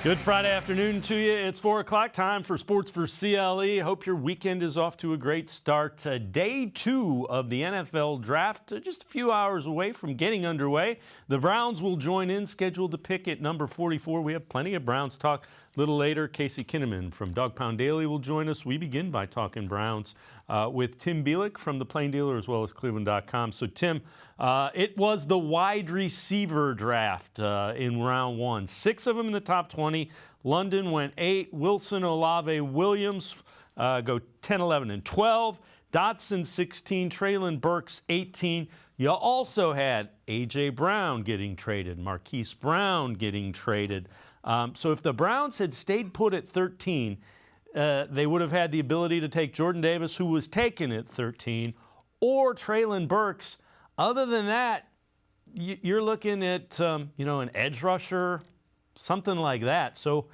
Good Friday afternoon to you. It's 4 o'clock, time for Sports4CLE. Hope your weekend is off to a great start. Day 2 of the NFL draft, just a few hours away from getting underway. The Browns will join in, scheduled to pick at number 44. We have plenty of Browns talk. A little later, Casey Kinnamon from Dawg Pound Daily will join us. We begin by talking Browns with Tim Bielik from the Plain Dealer as well as cleveland.com. So, Tim, it was the wide receiver draft in round 1. 6 of them in the top 20. London went 8. Wilson, Olave, Williams go 10, 11, and 12. Dotson 16. Traylon Burks 18. You also had A.J. Brown getting traded. Marquise Brown getting traded. So if the Browns had stayed put at 13, they would have had the ability to take Jordan Davis, who was taken at 13, or Traylon Burks. Other than that, you're looking at an edge rusher, something like that. So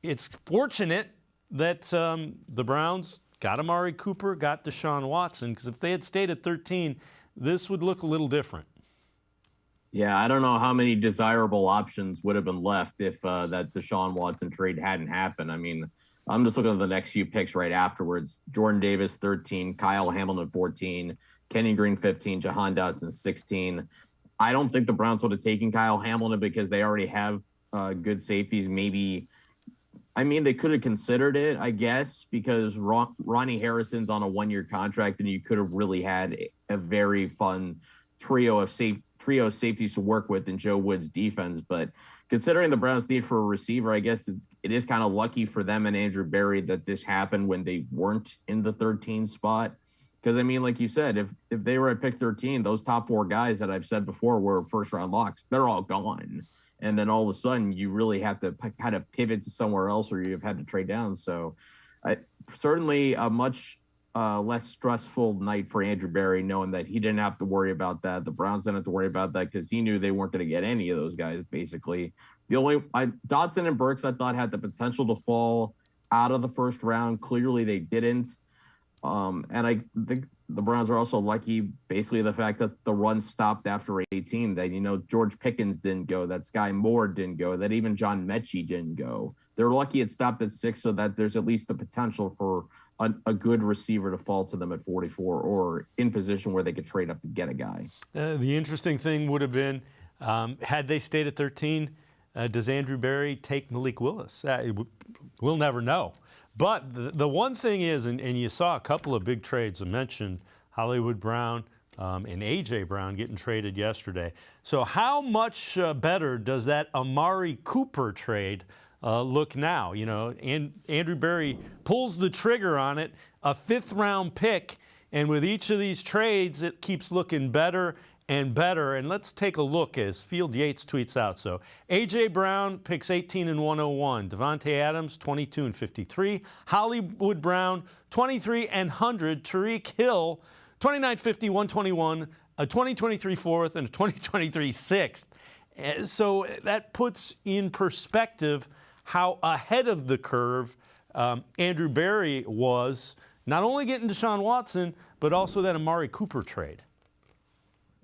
it's fortunate that the Browns got Amari Cooper, got Deshaun Watson, because if they had stayed at 13, this would look a little different. Yeah, I don't know how many desirable options would have been left if that Deshaun Watson trade hadn't happened. I mean, I'm just looking at the next few picks right afterwards. Jordan Davis, 13, Kyle Hamilton, 14, Kenny Green, 15, Jahan Dotson, 16. I don't think the Browns would have taken Kyle Hamilton because they already have good safeties. Maybe, I mean, they could have considered it, I guess, because Ronnie Harrison's on a 1-year contract, and you could have really had a very fun trio of safeties to work with in Joe Wood's defense. But considering the Browns need for a receiver, I guess it is kind of lucky for them and Andrew Berry that this happened when they weren't in the 13 spot. Because, I mean, like you said, if they were at pick 13, those top 4 guys that I've said before were first-round locks. They're all gone. And then all of a sudden, you really have to kind of pivot to somewhere else, or you've had to trade down. So certainly a much less stressful night for Andrew Berry, knowing that he didn't have to worry about that. The Browns didn't have to worry about that because he knew they weren't going to get any of those guys, basically. Dotson and Burks, I thought, had the potential to fall out of the first round. Clearly, they didn't. And I think the Browns are also lucky, basically, the fact that the run stopped after 18, that, George Pickens didn't go, that Sky Moore didn't go, that even John Mechie didn't go. They're lucky it stopped at 6 so that there's at least the potential for a good receiver to fall to them at 44 or in position where they could trade up to get a guy. The interesting thing would have been, had they stayed at 13, does Andrew Berry take Malik Willis? We'll never know. But the one thing is, and you saw a couple of big trades. I mentioned Hollywood Brown and A.J. Brown getting traded yesterday. So how much better does that Amari Cooper trade look now? And Andrew Berry pulls the trigger on it, a 5th-round pick, and with each of these trades, it keeps looking better and better. And let's take a look as Field Yates tweets out. So A.J. Brown picks 18 and 101. Devontae Adams, 22 and 53. Hollywood Brown, 23 and 100. Tariq Hill, 29, 50, 121. A 2023 4th and a 2023 6th. So that puts in perspective how ahead of the curve Andrew Berry was, not only getting Deshaun Watson, but also that Amari Cooper trade.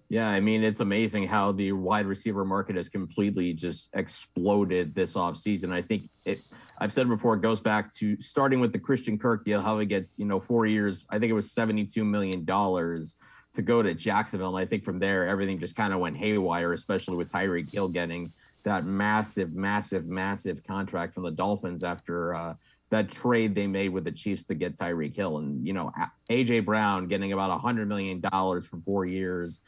Yeah, I mean, it's amazing how the wide receiver market has completely just exploded this offseason. I think I've said before, it goes back to starting with the Christian Kirk deal, how he gets, 4 years. I think it was $72 million to go to Jacksonville. And I think from there, everything just kind of went haywire, especially with Tyreek Hill getting that massive contract from the Dolphins after that trade they made with the Chiefs to get Tyreek Hill. And, A.J. Brown getting about $100 million for 4 years.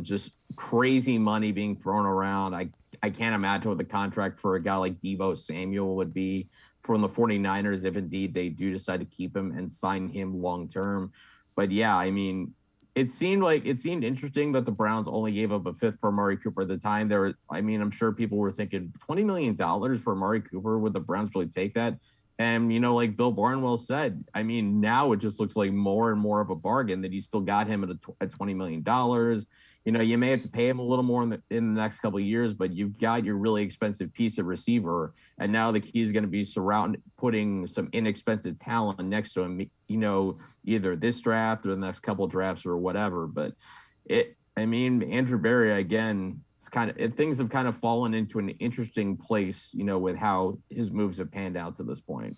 Just crazy money being thrown around. I can't imagine what the contract for a guy like Deebo Samuel would be from the 49ers if indeed they do decide to keep him and sign him long term. But yeah, I mean, it seemed interesting that the Browns only gave up a 5th for Amari Cooper at the time. I'm sure people were thinking $20 million for Amari Cooper. Would the Browns really take that? And, like Bill Barnwell said, I mean, now it just looks like more and more of a bargain that you still got him at $20 million. You may have to pay him a little more in the next couple of years, but you've got your really expensive piece of receiver. And now the key is going to be putting some inexpensive talent next to him, either this draft or the next couple of drafts or whatever. But Andrew Berry, again, things have kind of fallen into an interesting place, with how his moves have panned out to this point.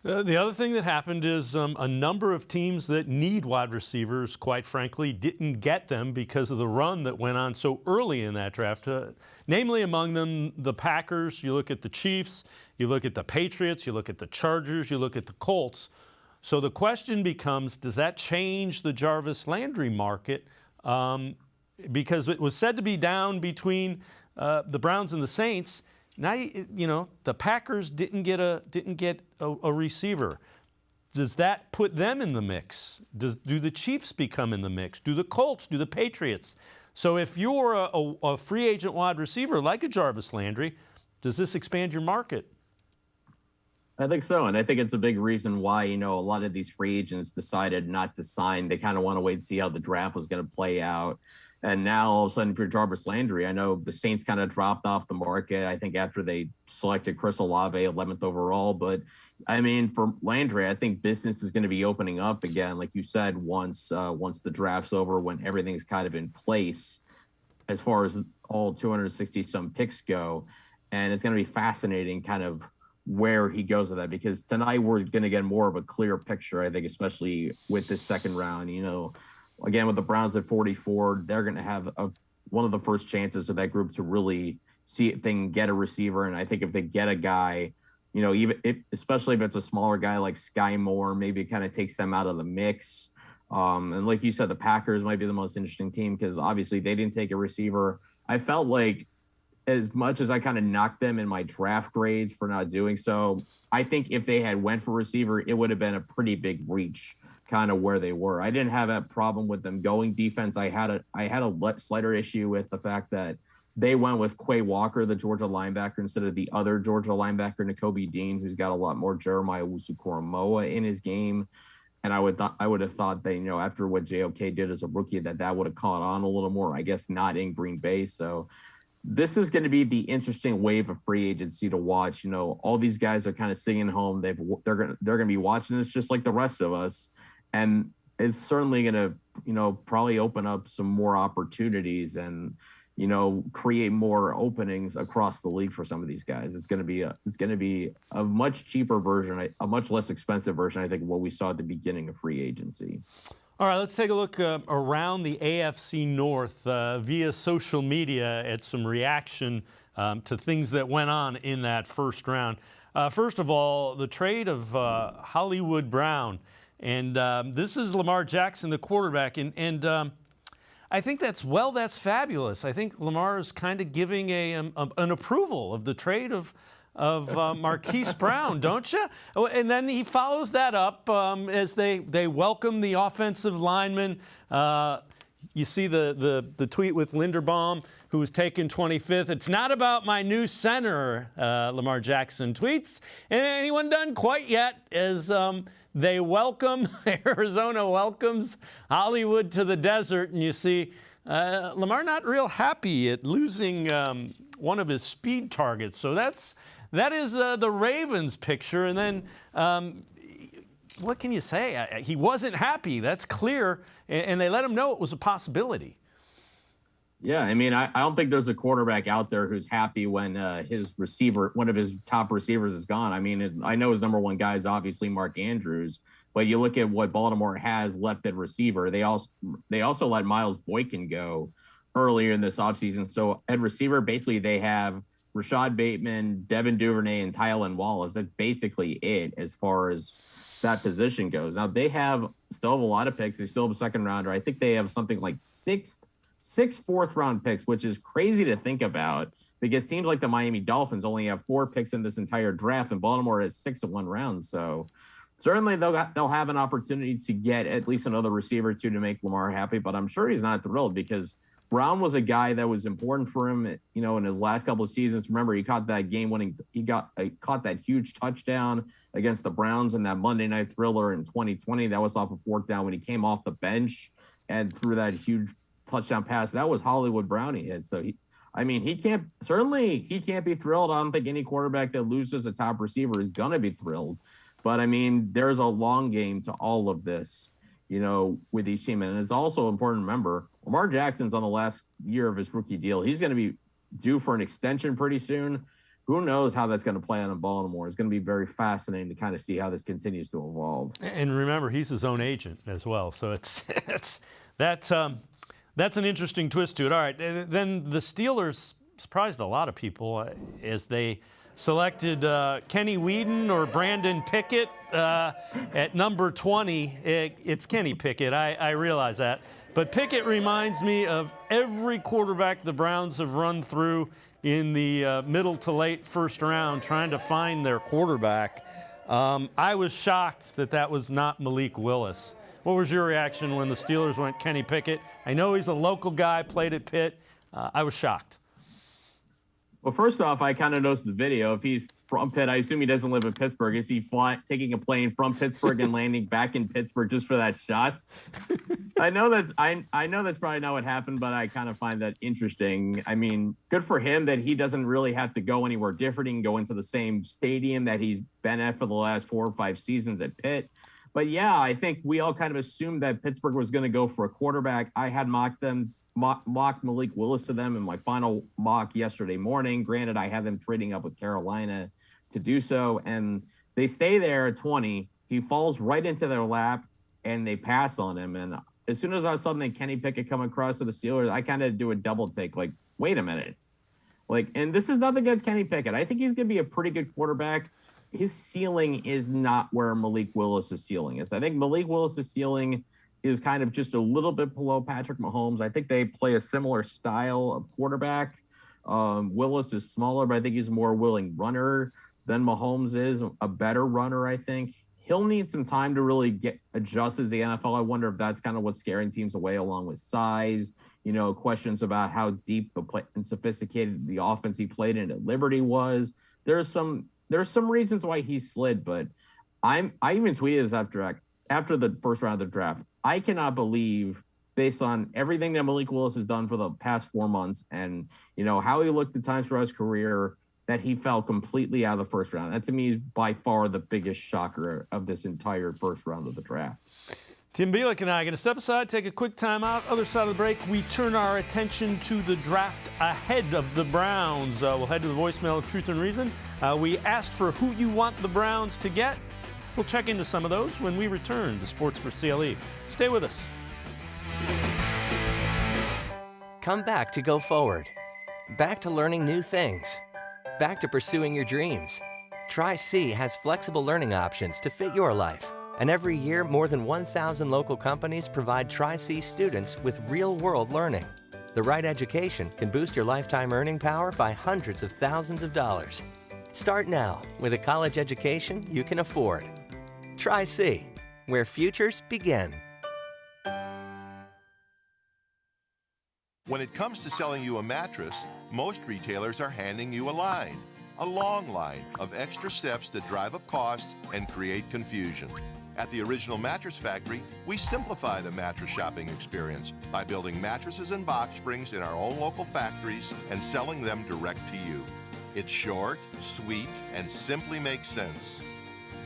The other thing that happened is a number of teams that need wide receivers, quite frankly, didn't get them because of the run that went on so early in that draft. Namely, among them, the Packers. You look at the Chiefs, you look at the Patriots, you look at the Chargers, you look at the Colts. So the question becomes, does that change the Jarvis Landry market? Because it was said to be down between the Browns and the Saints. Now, the Packers didn't get a receiver. Does that put them in the mix? Do the Chiefs become in the mix? Do the Colts? Do the Patriots? So if you're a free agent wide receiver like a Jarvis Landry, does this expand your market? I think so. And I think it's a big reason why, a lot of these free agents decided not to sign. They kind of want to wait and see how the draft was going to play out. And now all of a sudden for Jarvis Landry, I know the Saints kind of dropped off the market, I think, after they selected Chris Olave 11th overall. But I mean, for Landry, I think business is going to be opening up again, like you said, once the draft's over, when everything's kind of in place as far as all 260 some picks go. And it's going to be fascinating kind of where he goes with that, because tonight we're going to get more of a clear picture, I think, especially with this second round. Again, with the Browns at 44, they're going to have one of the first chances of that group to really see if they can get a receiver. And I think if they get a guy, especially if it's a smaller guy like Sky Moore, maybe it kind of takes them out of the mix. And like you said, the Packers might be the most interesting team because obviously they didn't take a receiver. I felt like, as much as I kind of knocked them in my draft grades for not doing so, I think if they had went for receiver, it would have been a pretty big reach kind of where they were. I didn't have that problem with them going defense. I had a slighter issue with the fact that they went with Quay Walker, the Georgia linebacker, instead of the other Georgia linebacker, Nakobe Dean, who's got a lot more Jeremiah Owusu-Koramoah in his game. And I would have thought that, after what JOK did as a rookie, that would have caught on a little more. I guess not in Green Bay. So this is going to be the interesting wave of free agency to watch. All these guys are kind of sitting at home. They're going to be watching this just like the rest of us. And it's certainly going to, probably open up some more opportunities and, create more openings across the league for some of these guys. It's going to be a much cheaper version, a much less expensive version, I think, of what we saw at the beginning of free agency. All right, let's take a look around the AFC North via social media at some reaction to things that went on in that first round. First of all, the trade of Hollywood Brown. And this is Lamar Jackson, the quarterback. And I think that's fabulous. I think Lamar is kind of giving an approval of the trade of Marquise Brown, don't you? And then he follows that up as they welcome the offensive lineman. You see the tweet with Linderbaum, who was taken 25th. It's not about my new center, Lamar Jackson tweets. And anyone done quite yet as they welcome, Arizona welcomes Hollywood to the desert. And you see Lamar not real happy at losing one of his speed targets. So that is the Ravens picture. And then what can you say? He wasn't happy. That's clear. And they let him know it was a possibility. Yeah, I mean, I don't think there's a quarterback out there who's happy when one of his top receivers is gone. I mean, I know his number one guy is obviously Mark Andrews, but you look at what Baltimore has left at receiver. They also let Miles Boykin go earlier in this offseason. So at receiver, basically they have Rashad Bateman, Devin Duvernay, and Tylan Wallace. That's basically it as far as that position goes. Now they still have a lot of picks. They still have a second rounder. I think they have something like six fourth-round picks, which is crazy to think about because teams like the Miami Dolphins only have 4 picks in this entire draft, and Baltimore has 6 in one round. So certainly they'll have an opportunity to get at least another receiver or two to make Lamar happy, but I'm sure he's not thrilled because Brown was a guy that was important for him, in his last couple of seasons. Remember, he caught that caught that huge touchdown against the Browns in that Monday Night Thriller in 2020. That was off a 4th down when he came off the bench and threw that huge touchdown pass. That was Hollywood Brown he hit. So he can't be thrilled. I don't think any quarterback that loses a top receiver is going to be thrilled. But I mean, there's a long game to all of this, with each team. And it's also important to remember Lamar Jackson's on the last year of his rookie deal. He's going to be due for an extension pretty soon. Who knows how that's going to play out in Baltimore? It's going to be very fascinating to kind of see how this continues to evolve. And remember, he's his own agent as well, so that's an interesting twist to it. All right, then the Steelers surprised a lot of people as they selected Kenny Whedon or Brandon Pickett at number 20. It's Kenny Pickett, I realize that. But Pickett reminds me of every quarterback the Browns have run through in the middle to late first round trying to find their quarterback. I was shocked that was not Malik Willis. What was your reaction when the Steelers went Kenny Pickett? I know he's a local guy, played at Pitt. I was shocked. Well, first off, I kind of noticed the video. If he's from Pitt, I assume he doesn't live in Pittsburgh. Is he taking a plane from Pittsburgh and landing back in Pittsburgh just for that shot? I know that's probably not what happened, but I kind of find that interesting. I mean, good for him that he doesn't really have to go anywhere different. He can go into the same stadium that he's been at for the last 4 or 5 seasons at Pitt. But yeah, I think we all kind of assumed that Pittsburgh was going to go for a quarterback. I had mocked Malik Willis to them in my final mock yesterday morning. Granted, I had them trading up with Carolina to do so, and they stay there at 20. He falls right into their lap, and they pass on him. And as soon as I saw Kenny Pickett come across to the Steelers, I kind of do a double take, like, wait a minute. And this is nothing against Kenny Pickett. I think he's going to be a pretty good quarterback. His ceiling is not where Malik Willis' ceiling is. I think Malik Willis' ceiling is kind of just a little bit below Patrick Mahomes. I think they play a similar style of quarterback. Willis is smaller, but I think he's a more willing runner than Mahomes is, a better runner, I think. He'll need some time to really get adjusted to the NFL. I wonder if that's kind of what's scaring teams away, along with size, questions about how deep and sophisticated the offense he played in at Liberty was. There's some reasons why he slid, but I even tweeted this after the first round of the draft. I cannot believe, based on everything that Malik Willis has done for the past 4 months and, how he looked at times throughout his career, that he fell completely out of the first round. That, to me, is by far the biggest shocker of this entire first round of the draft. Tim Bielik and I are going to step aside, take a quick time out. Other side of the break, we turn our attention to the draft ahead of the Browns. We'll head to the voicemail of Truth and Reason. We asked for who you want the Browns to get. We'll check into some of those when we return to Sports for CLE. Stay with us. Come back to go forward. Back to learning new things. Back to pursuing your dreams. Tri-C has flexible learning options to fit your life. And every year, more than 1,000 local companies provide Tri-C students with real-world learning. The right education can boost your lifetime earning power by hundreds of thousands of dollars. Start now with a college education you can afford. Tri-C, where futures begin. When it comes to selling you a mattress, most retailers are handing you a long line of extra steps that drive up costs and create confusion. At the Original Mattress Factory, we simplify the mattress shopping experience by building mattresses and box springs in our own local factories and selling them direct to you. It's short, sweet, and simply makes sense.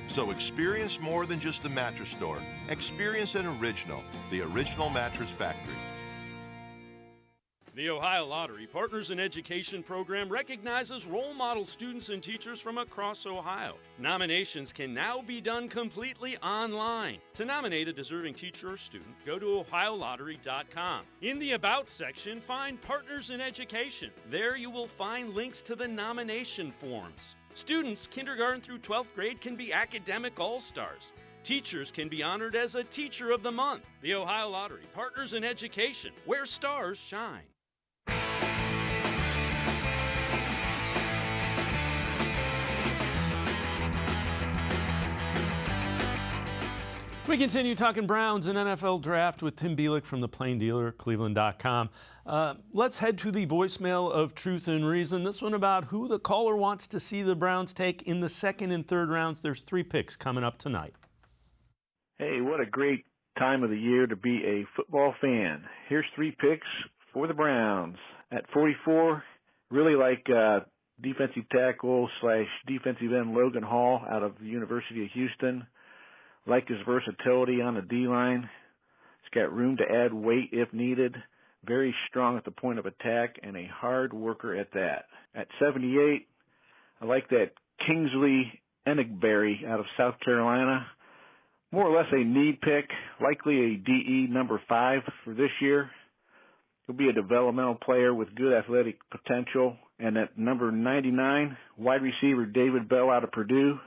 So experience more than just the mattress store. Experience an original, the Original Mattress Factory. The Ohio Lottery Partners in Education program recognizes role model students and teachers from across Ohio. Nominations can now be done completely online. To nominate a deserving teacher or student, go to ohiolottery.com. In the About section, find Partners in Education. There you will find links to the nomination forms. Students kindergarten through 12th grade can be academic all-stars. Teachers can be honored as a Teacher of the Month. The Ohio Lottery Partners in Education, where stars shine. We continue talking Browns and NFL draft with Tim Bielik from the Plain Dealer, cleveland.com. Let's head to the voicemail of Truth and Reason. This one about who the caller wants to see the Browns take in the second and third rounds. There's 3 picks coming up tonight. Hey, what a great time of the year to be a football fan. Here's 3 picks for the Browns. At 44, really like defensive tackle / defensive end Logan Hall out of the University of Houston. Like his versatility on the D-line. He's got room to add weight if needed. very strong at the point of attack, and a hard worker at that. At 78, I like that Kingsley Enigberry out of South Carolina. More or less a need pick, likely a DE number 5 for this year. He'll be a developmental player with good athletic potential. And at number 99, wide receiver David Bell out of Purdue.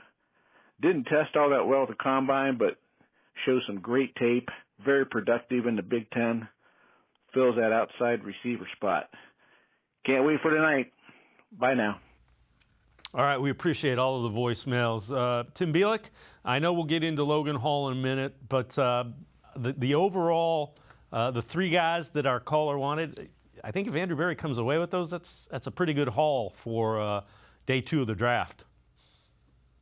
Didn't test all that well at the combine, but shows some great tape. Very productive in the Big Ten. Fills that outside receiver spot. Can't wait for tonight. Bye now. All right, we appreciate all of the voicemails. Tim Bielik, I know we'll get into Logan Hall in a minute, but the overall, the 3 guys that our caller wanted, I think if Andrew Berry comes away with those, that's a pretty good haul for day 2 of the draft.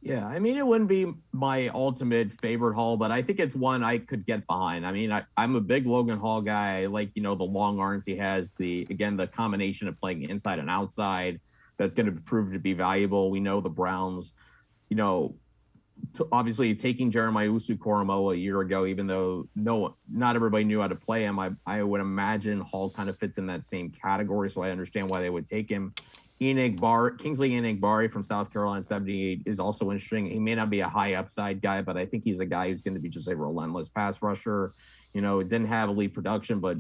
Yeah, I mean, it wouldn't be my ultimate favorite haul, but I think it's one I could get behind. I mean, I'm a big Logan Hall guy. I like, the long arms he has, the combination of playing inside and outside. That's going to prove to be valuable. We know the Browns, obviously taking Jeremiah Usu-Koromoa a year ago, even though not everybody knew how to play him, I would imagine Hall kind of fits in that same category, so I understand why they would take him. Kingsley Enagbari from South Carolina, 78, is also interesting. He may not be a high upside guy, but I think he's a guy who's going to be just a relentless pass rusher. Didn't have elite production, but,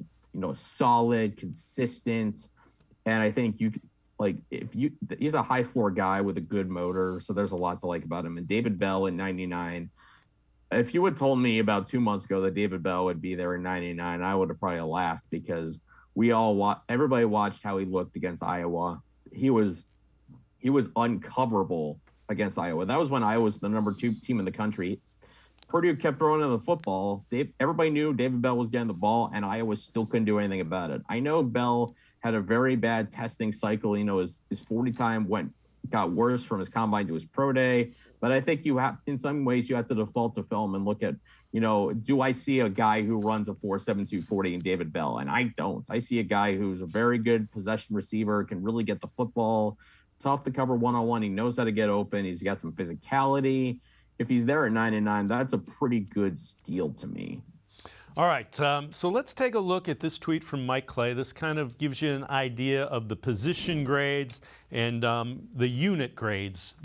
solid, consistent, and I think he's a high floor guy with a good motor, so there's a lot to like about him. And David Bell in 99, if you had told me about 2 months ago that David Bell would be there in 99, I would have probably laughed, because everybody watched how he looked against Iowa. He was uncoverable against Iowa. That was when Iowa was the number 2 team in the country. Purdue kept throwing in the football. Everybody knew David Bell was getting the ball, and Iowa still couldn't do anything about it. I know Bell had a very bad testing cycle. His 40 time got worse from his combine to his pro day. But I think in some ways, you have to default to film and look at, do I see a guy who runs a 4.72 40 in David Bell? And I don't. I see a guy who's a very good possession receiver, can really get the football, tough to cover one-on-one. He knows how to get open. He's got some physicality. If he's there at 99, that's a pretty good steal to me. All right, so let's take a look at this tweet from Mike Clay. This kind of gives you an idea of the position grades and the unit grades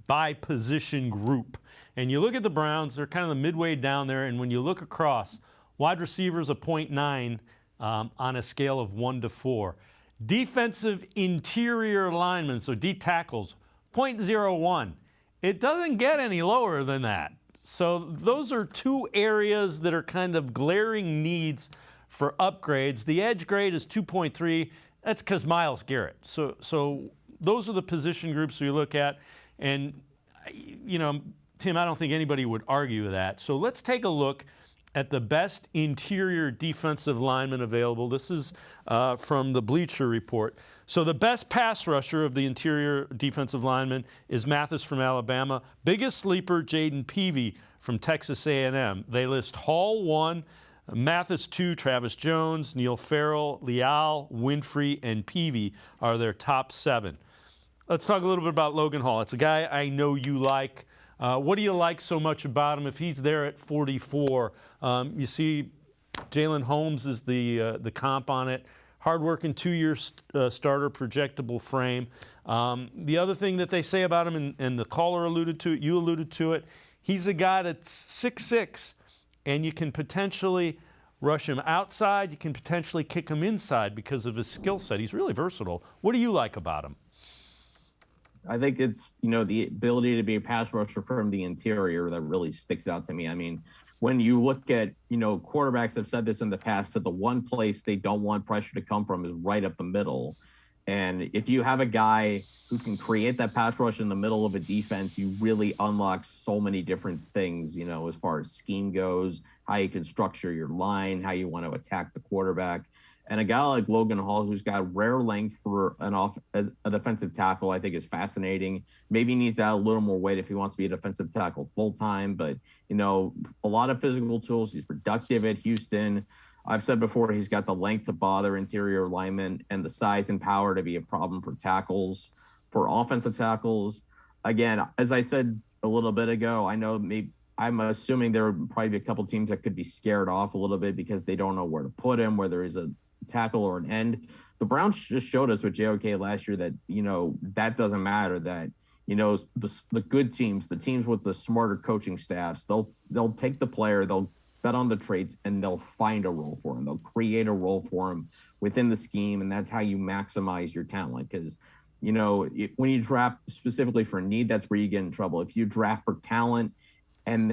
by position group. And you look at the Browns, they're kind of the midway down there, and when you look across, wide receivers a 0.9 on a scale of 1 to 4. Defensive interior linemen, so D tackles, 0.01. It doesn't get any lower than that. So those are 2 areas that are kind of glaring needs for upgrades. The edge grade is 2.3. That's because Myles Garrett. So those are the position groups we look at. And, Tim, I don't think anybody would argue with that. So let's take a look at the best interior defensive lineman available. This is from the Bleacher Report. So the best pass rusher of the interior defensive lineman is Mathis from Alabama. Biggest sleeper, Jaden Peavy from Texas A&M. They list Hall 1, Mathis 2, Travis Jones, Neil Farrell, Leal, Winfrey, and Peavy are their top 7. Let's talk a little bit about Logan Hall. It's a guy I know you like. What do you like so much about him? If he's there at 44, you see Jalen Holmes is the comp on it. Hard-working, 2-year starter, projectable frame. The other thing that they say about him, and the caller alluded to it, you alluded to it, he's a guy that's 6'6", and you can potentially rush him outside. You can potentially kick him inside because of his skill set. He's really versatile. What do you like about him? I think it's, the ability to be a pass rusher from the interior that really sticks out to me. I mean, when you look at, quarterbacks have said this in the past, that the one place they don't want pressure to come from is right up the middle. And if you have a guy who can create that pass rush in the middle of a defense, you really unlock so many different things, as far as scheme goes, how you can structure your line, how you want to attack the quarterback. And a guy like Logan Hall, who's got rare length for a defensive tackle, I think is fascinating. Maybe he needs to add a little more weight if he wants to be a defensive tackle full-time. But, a lot of physical tools. He's productive at Houston. I've said before, he's got the length to bother interior linemen and the size and power to be a problem for tackles, for offensive tackles. Again, as I said a little bit ago, I'm assuming there would probably be a couple teams that could be scared off a little bit because they don't know where to put him, whether he's a tackle or an end. The Browns just showed us with JOK last year that, that doesn't matter, that, the good teams, the teams with the smarter coaching staffs, they'll take the player, they'll bet on the traits, and they'll find a role for him. They'll create a role for him within the scheme, and that's how you maximize your talent. Because, when you draft specifically for need, that's where you get in trouble. If you draft for talent and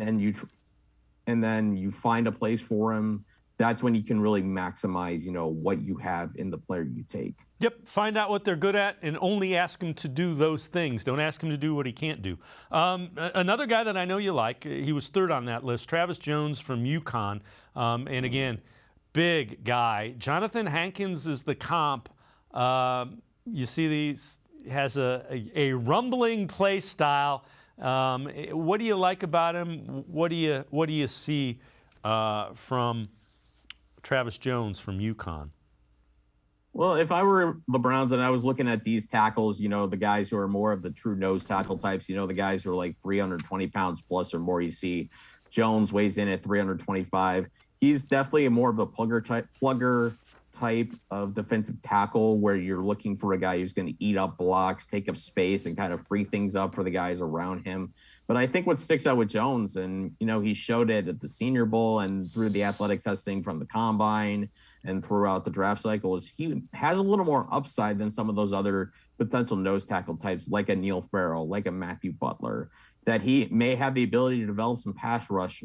then you find a place for him, that's when you can really maximize, what you have in the player you take. Yep, find out what they're good at and only ask him to do those things. Don't ask him to do what he can't do. Another guy that I know you like, he was third on that list, Travis Jones from UConn. And again, big guy. Jonathan Hankins is the comp. You see these, has a rumbling play style. What do you like about him? What do you see from Travis Jones from UConn? Well, if I were the Browns and I was looking at these tackles, the guys who are more of the true nose tackle types, the guys who are like 320 pounds plus or more, you see Jones weighs in at 325. He's definitely more of a plugger type of defensive tackle where you're looking for a guy who's going to eat up blocks, take up space, and kind of free things up for the guys around him. But I think what sticks out with Jones, and, he showed it at the Senior Bowl and through the athletic testing from the combine and throughout the draft cycle, is he has a little more upside than some of those other potential nose tackle types, like a Neil Farrell, like a Matthew Butler, that he may have the ability to develop some pass rush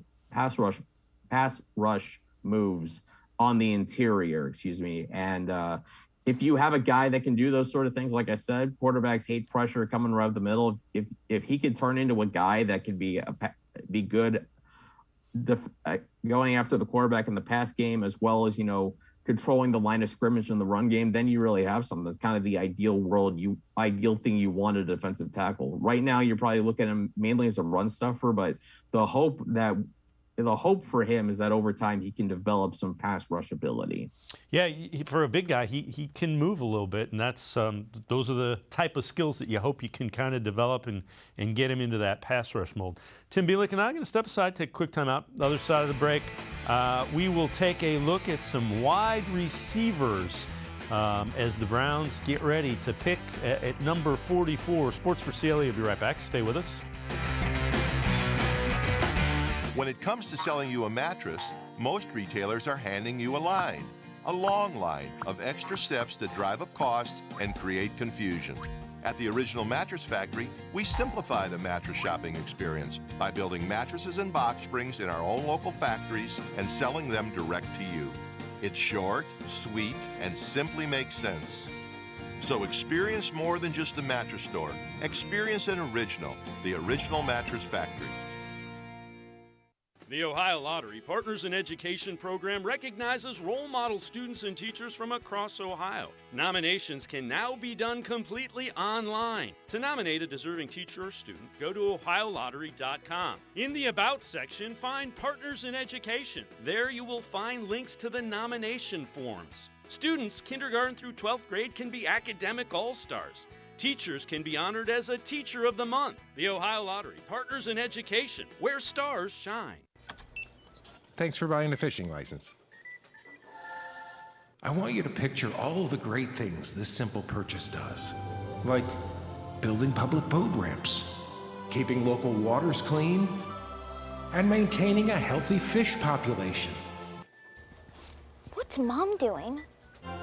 moves on the interior, And if you have a guy that can do those sort of things, like I said, quarterbacks hate pressure coming right up the middle. If he could turn into a guy that could be good going after the quarterback in the pass game, as well as, controlling the line of scrimmage in the run game, then you really have something. That's kind of the ideal thing you want a defensive tackle. Right now, you're probably looking at him mainly as a run stuffer, but the hope for him is that over time he can develop some pass rush ability. Yeah, for a big guy, he can move a little bit, and that's those are the type of skills that you hope you can kind of develop and get him into that pass rush mold. Tim Bielik and I are going to step aside, take a quick time out. The other side of the break, we will take a look at some wide receivers as the Browns get ready to pick at number 44. Sports4CLE will be right back. Stay with us. When it comes to selling you a mattress, most retailers are handing you a long line of extra steps that drive up costs and create confusion. At the Original Mattress Factory, we simplify the mattress shopping experience by building mattresses and box springs in our own local factories and selling them direct to you. It's short, sweet, and simply makes sense. So experience more than just a mattress store. Experience an original, the Original Mattress Factory. The Ohio Lottery Partners in Education program recognizes role model students and teachers from across Ohio. Nominations can now be done completely online. To nominate a deserving teacher or student, go to ohiolottery.com. In the About section, find Partners in Education. There you will find links to the nomination forms. Students, kindergarten through 12th grade, can be academic all-stars. Teachers can be honored as a Teacher of the Month. The Ohio Lottery Partners in Education, where stars shine. Thanks for buying a fishing license. I want you to picture all the great things this simple purchase does. Like building public boat ramps, keeping local waters clean, and maintaining a healthy fish population. What's Mom doing?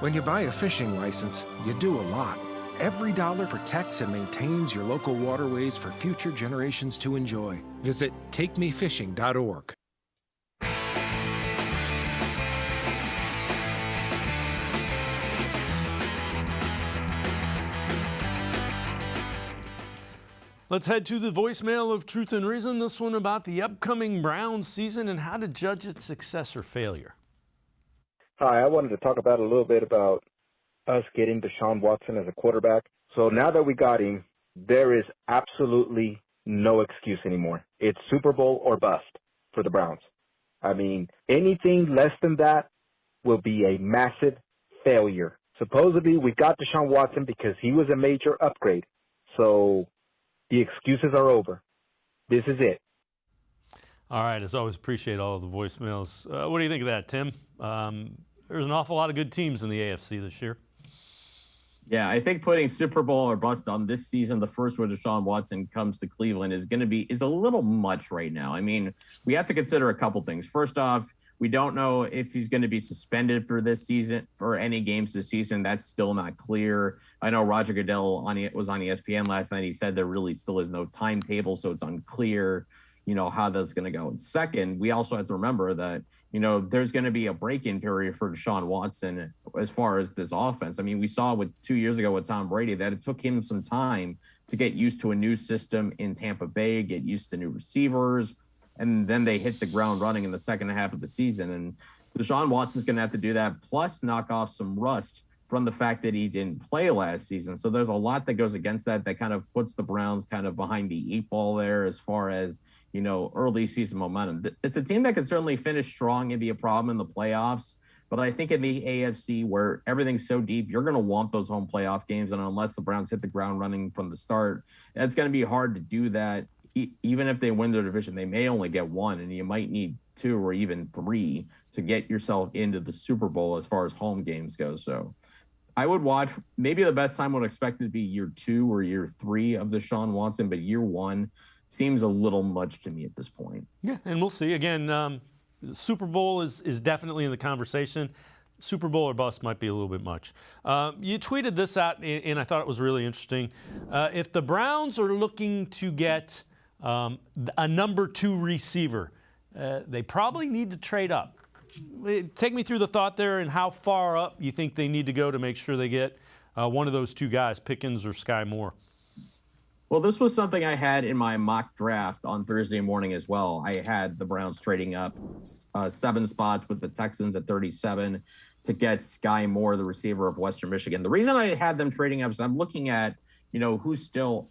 When you buy a fishing license, you do a lot. Every dollar protects and maintains your local waterways for future generations to enjoy. Visit takemefishing.org. Let's head to the voicemail of Truth and Reason. This one about the upcoming Browns season and how to judge its success or failure. Hi, I wanted to talk about a little bit about us getting Deshaun Watson as a quarterback. So now that we got him, there is absolutely no excuse anymore. It's Super Bowl or bust for the Browns. I mean, anything less than that will be a massive failure. Supposedly, we got Deshaun Watson because he was a major upgrade. So the excuses are over. This is it. All right. As always, appreciate all of the voicemails. What do you think of that, Tim? there's an awful lot of good teams in the AFC this year. Yeah, I think putting Super Bowl or bust on this season, the first where Deshaun Watson comes to Cleveland, is a little much right now. I mean, we have to consider a couple things. First off, we don't know if he's going to be suspended for this season, for any games this season. That's still not clear. I know Roger Goodell was on ESPN last night. He said there really still is no timetable, so it's unclear, how that's going to go. And second, we also have to remember that, there's going to be a break-in period for Deshaun Watson as far as this offense. I mean, we saw 2 years ago with Tom Brady that it took him some time to get used to a new system in Tampa Bay, get used to new receivers, and then they hit the ground running in the second half of the season. And Deshaun Watson's going to have to do that, plus knock off some rust from the fact that he didn't play last season. So there's a lot that goes against that kind of puts the Browns kind of behind the 8 ball there as far as, early season momentum. It's a team that can certainly finish strong and be a problem in the playoffs. But I think in the AFC, where everything's so deep, you're going to want those home playoff games. And unless the Browns hit the ground running from the start, it's going to be hard to do that. Even if they win their division, they may only get 1, and you might need 2 or even 3 to get yourself into the Super Bowl as far as home games go. So I would watch. Maybe the best time would expect it to be year 2 or year 3 of Deshaun Watson, but year 1 seems a little much to me at this point. Yeah, and we'll see. Again, Super Bowl is definitely in the conversation. Super Bowl or bust might be a little bit much. You tweeted this out, and I thought it was really interesting. If the Browns are looking to get a number 2 receiver, they probably need to trade up. Take me through the thought there and how far up you think they need to go to make sure they get one of those 2 guys, Pickens or Sky Moore. Well, this was something I had in my mock draft on Thursday morning as well. I had the Browns trading up 7 spots with the Texans at 37 to get Sky Moore, the receiver of Western Michigan. The reason I had them trading up is I'm looking at, who's still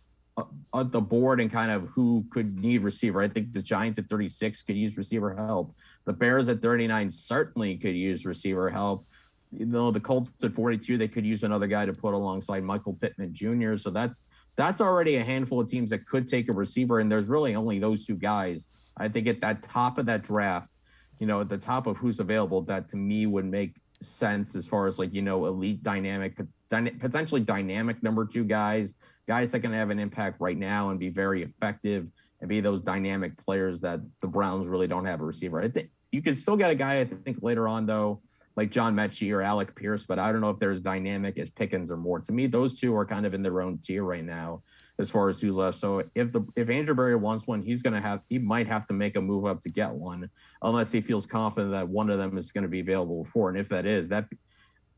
on the board and kind of who could need receiver. I think the Giants at 36 could use receiver help. The Bears at 39 certainly could use receiver help. The Colts at 42, they could use another guy to put alongside Michael Pittman Jr. So that's already a handful of teams that could take a receiver, and there's really only those 2 guys. I think at that top of that draft, at the top of who's available, that to me would make sense as far as elite dynamic, potentially dynamic number 2 guys that can have an impact right now and be very effective and be those dynamic players that the Browns really don't have a receiver. I think you could still get a guy, I think later on though, like John Mechie or Alec Pierce, but I don't know if they're as dynamic as Pickens or Moore. To me, those 2 are kind of in their own tier right now as far as who's left. So if Andrew Berry wants one, he might have to make a move up to get one, unless he feels confident that one of them is going to be available before. And if that is,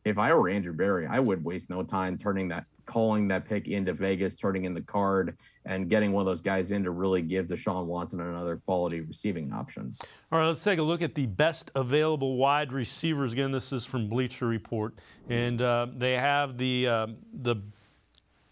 if I were Andrew Berry, I would waste no time calling that pick into Vegas, turning in the card, and getting one of those guys in to really give Deshaun Watson another quality receiving option. All right, let's take a look at the best available wide receivers. Again, this is from Bleacher Report, and they have the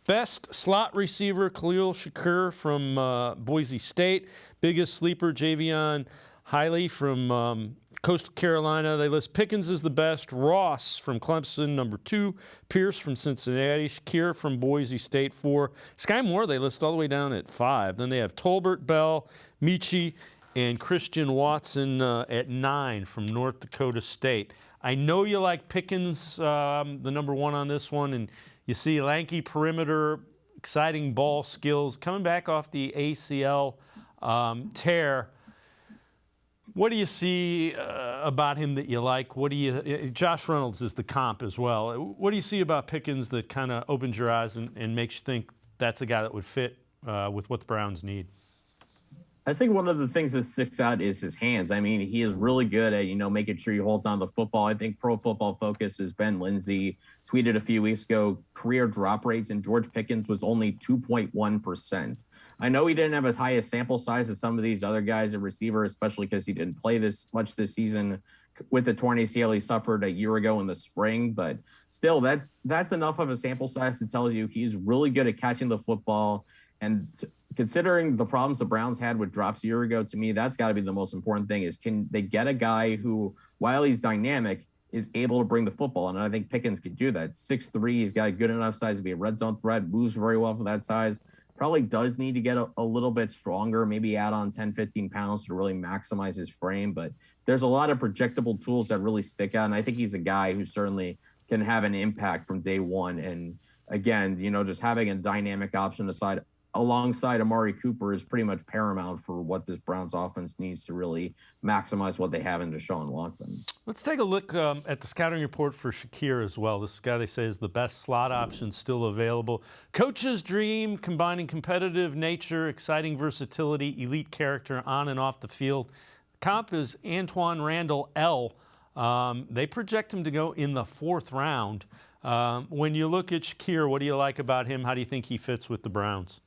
best slot receiver, Khalil Shakur from Boise State. Biggest sleeper, Javion Hiley from Coastal Carolina. They list Pickens as the best, Ross from Clemson, number 2, Pierce from Cincinnati, Shakir from Boise State, 4. Sky Moore, they list all the way down at 5. Then they have Tolbert, Bell, Michie, and Christian Watson at 9 from North Dakota State. I know you like Pickens, the number 1 on this one, and you see lanky perimeter, exciting ball skills, coming back off the ACL tear. What do you see about him that you like? Josh Reynolds is the comp as well. What do you see about Pickens that kind of opens your eyes and makes you think that's a guy that would fit with what the Browns need? I think one of the things that sticks out is his hands. I mean, he is really good at, making sure he holds on to the football. I think Pro Football Focus's Ben Lindsay tweeted a few weeks ago, career drop rates in George Pickens was only 2.1%. I know he didn't have as high a sample size as some of these other guys at receiver, especially because he didn't play this much this season with the torn ACL he suffered a year ago in the spring. But still, that's enough of a sample size to tell you he's really good at catching the football. And considering the problems the Browns had with drops a year ago, to me, that's got to be the most important thing is can they get a guy who, while he's dynamic, is able to bring the football. And I think Pickens can do that. 6'3", he's got a good enough size to be a red zone threat, moves very well for that size. probably does need to get a little bit stronger, maybe add on 10, 15 pounds to really maximize his frame. But there's a lot of projectable tools that really stick out. And I think he's a guy who certainly can have an impact from day one. And again, just having a dynamic option alongside Amari Cooper is pretty much paramount for what this Browns offense needs to really maximize what they have in Deshaun Watson. Let's take a look at the scouting report for Shakir as well. This guy they say is the best slot option still available. Coach's dream, combining competitive nature, exciting versatility, elite character on and off the field. Comp is Antoine Randall L. They project him to go in the 4th round. When you look at Shakir, what do you like about him? How do you think he fits with the Browns?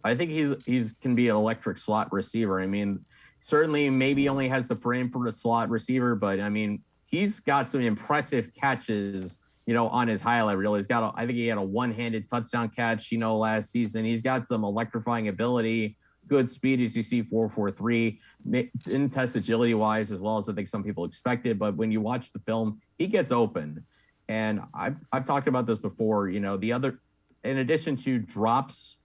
I think he's can be an electric slot receiver. I mean, certainly maybe only has the frame for a slot receiver, but I mean, he's got some impressive catches, on his highlight reel. I think he had a one-handed touchdown catch, last season. He's got some electrifying ability, good speed, as you see, 4.43, didn't test agility-wise as well as I think some people expected, but when you watch the film, he gets open. And I've talked about this before, in addition to drops,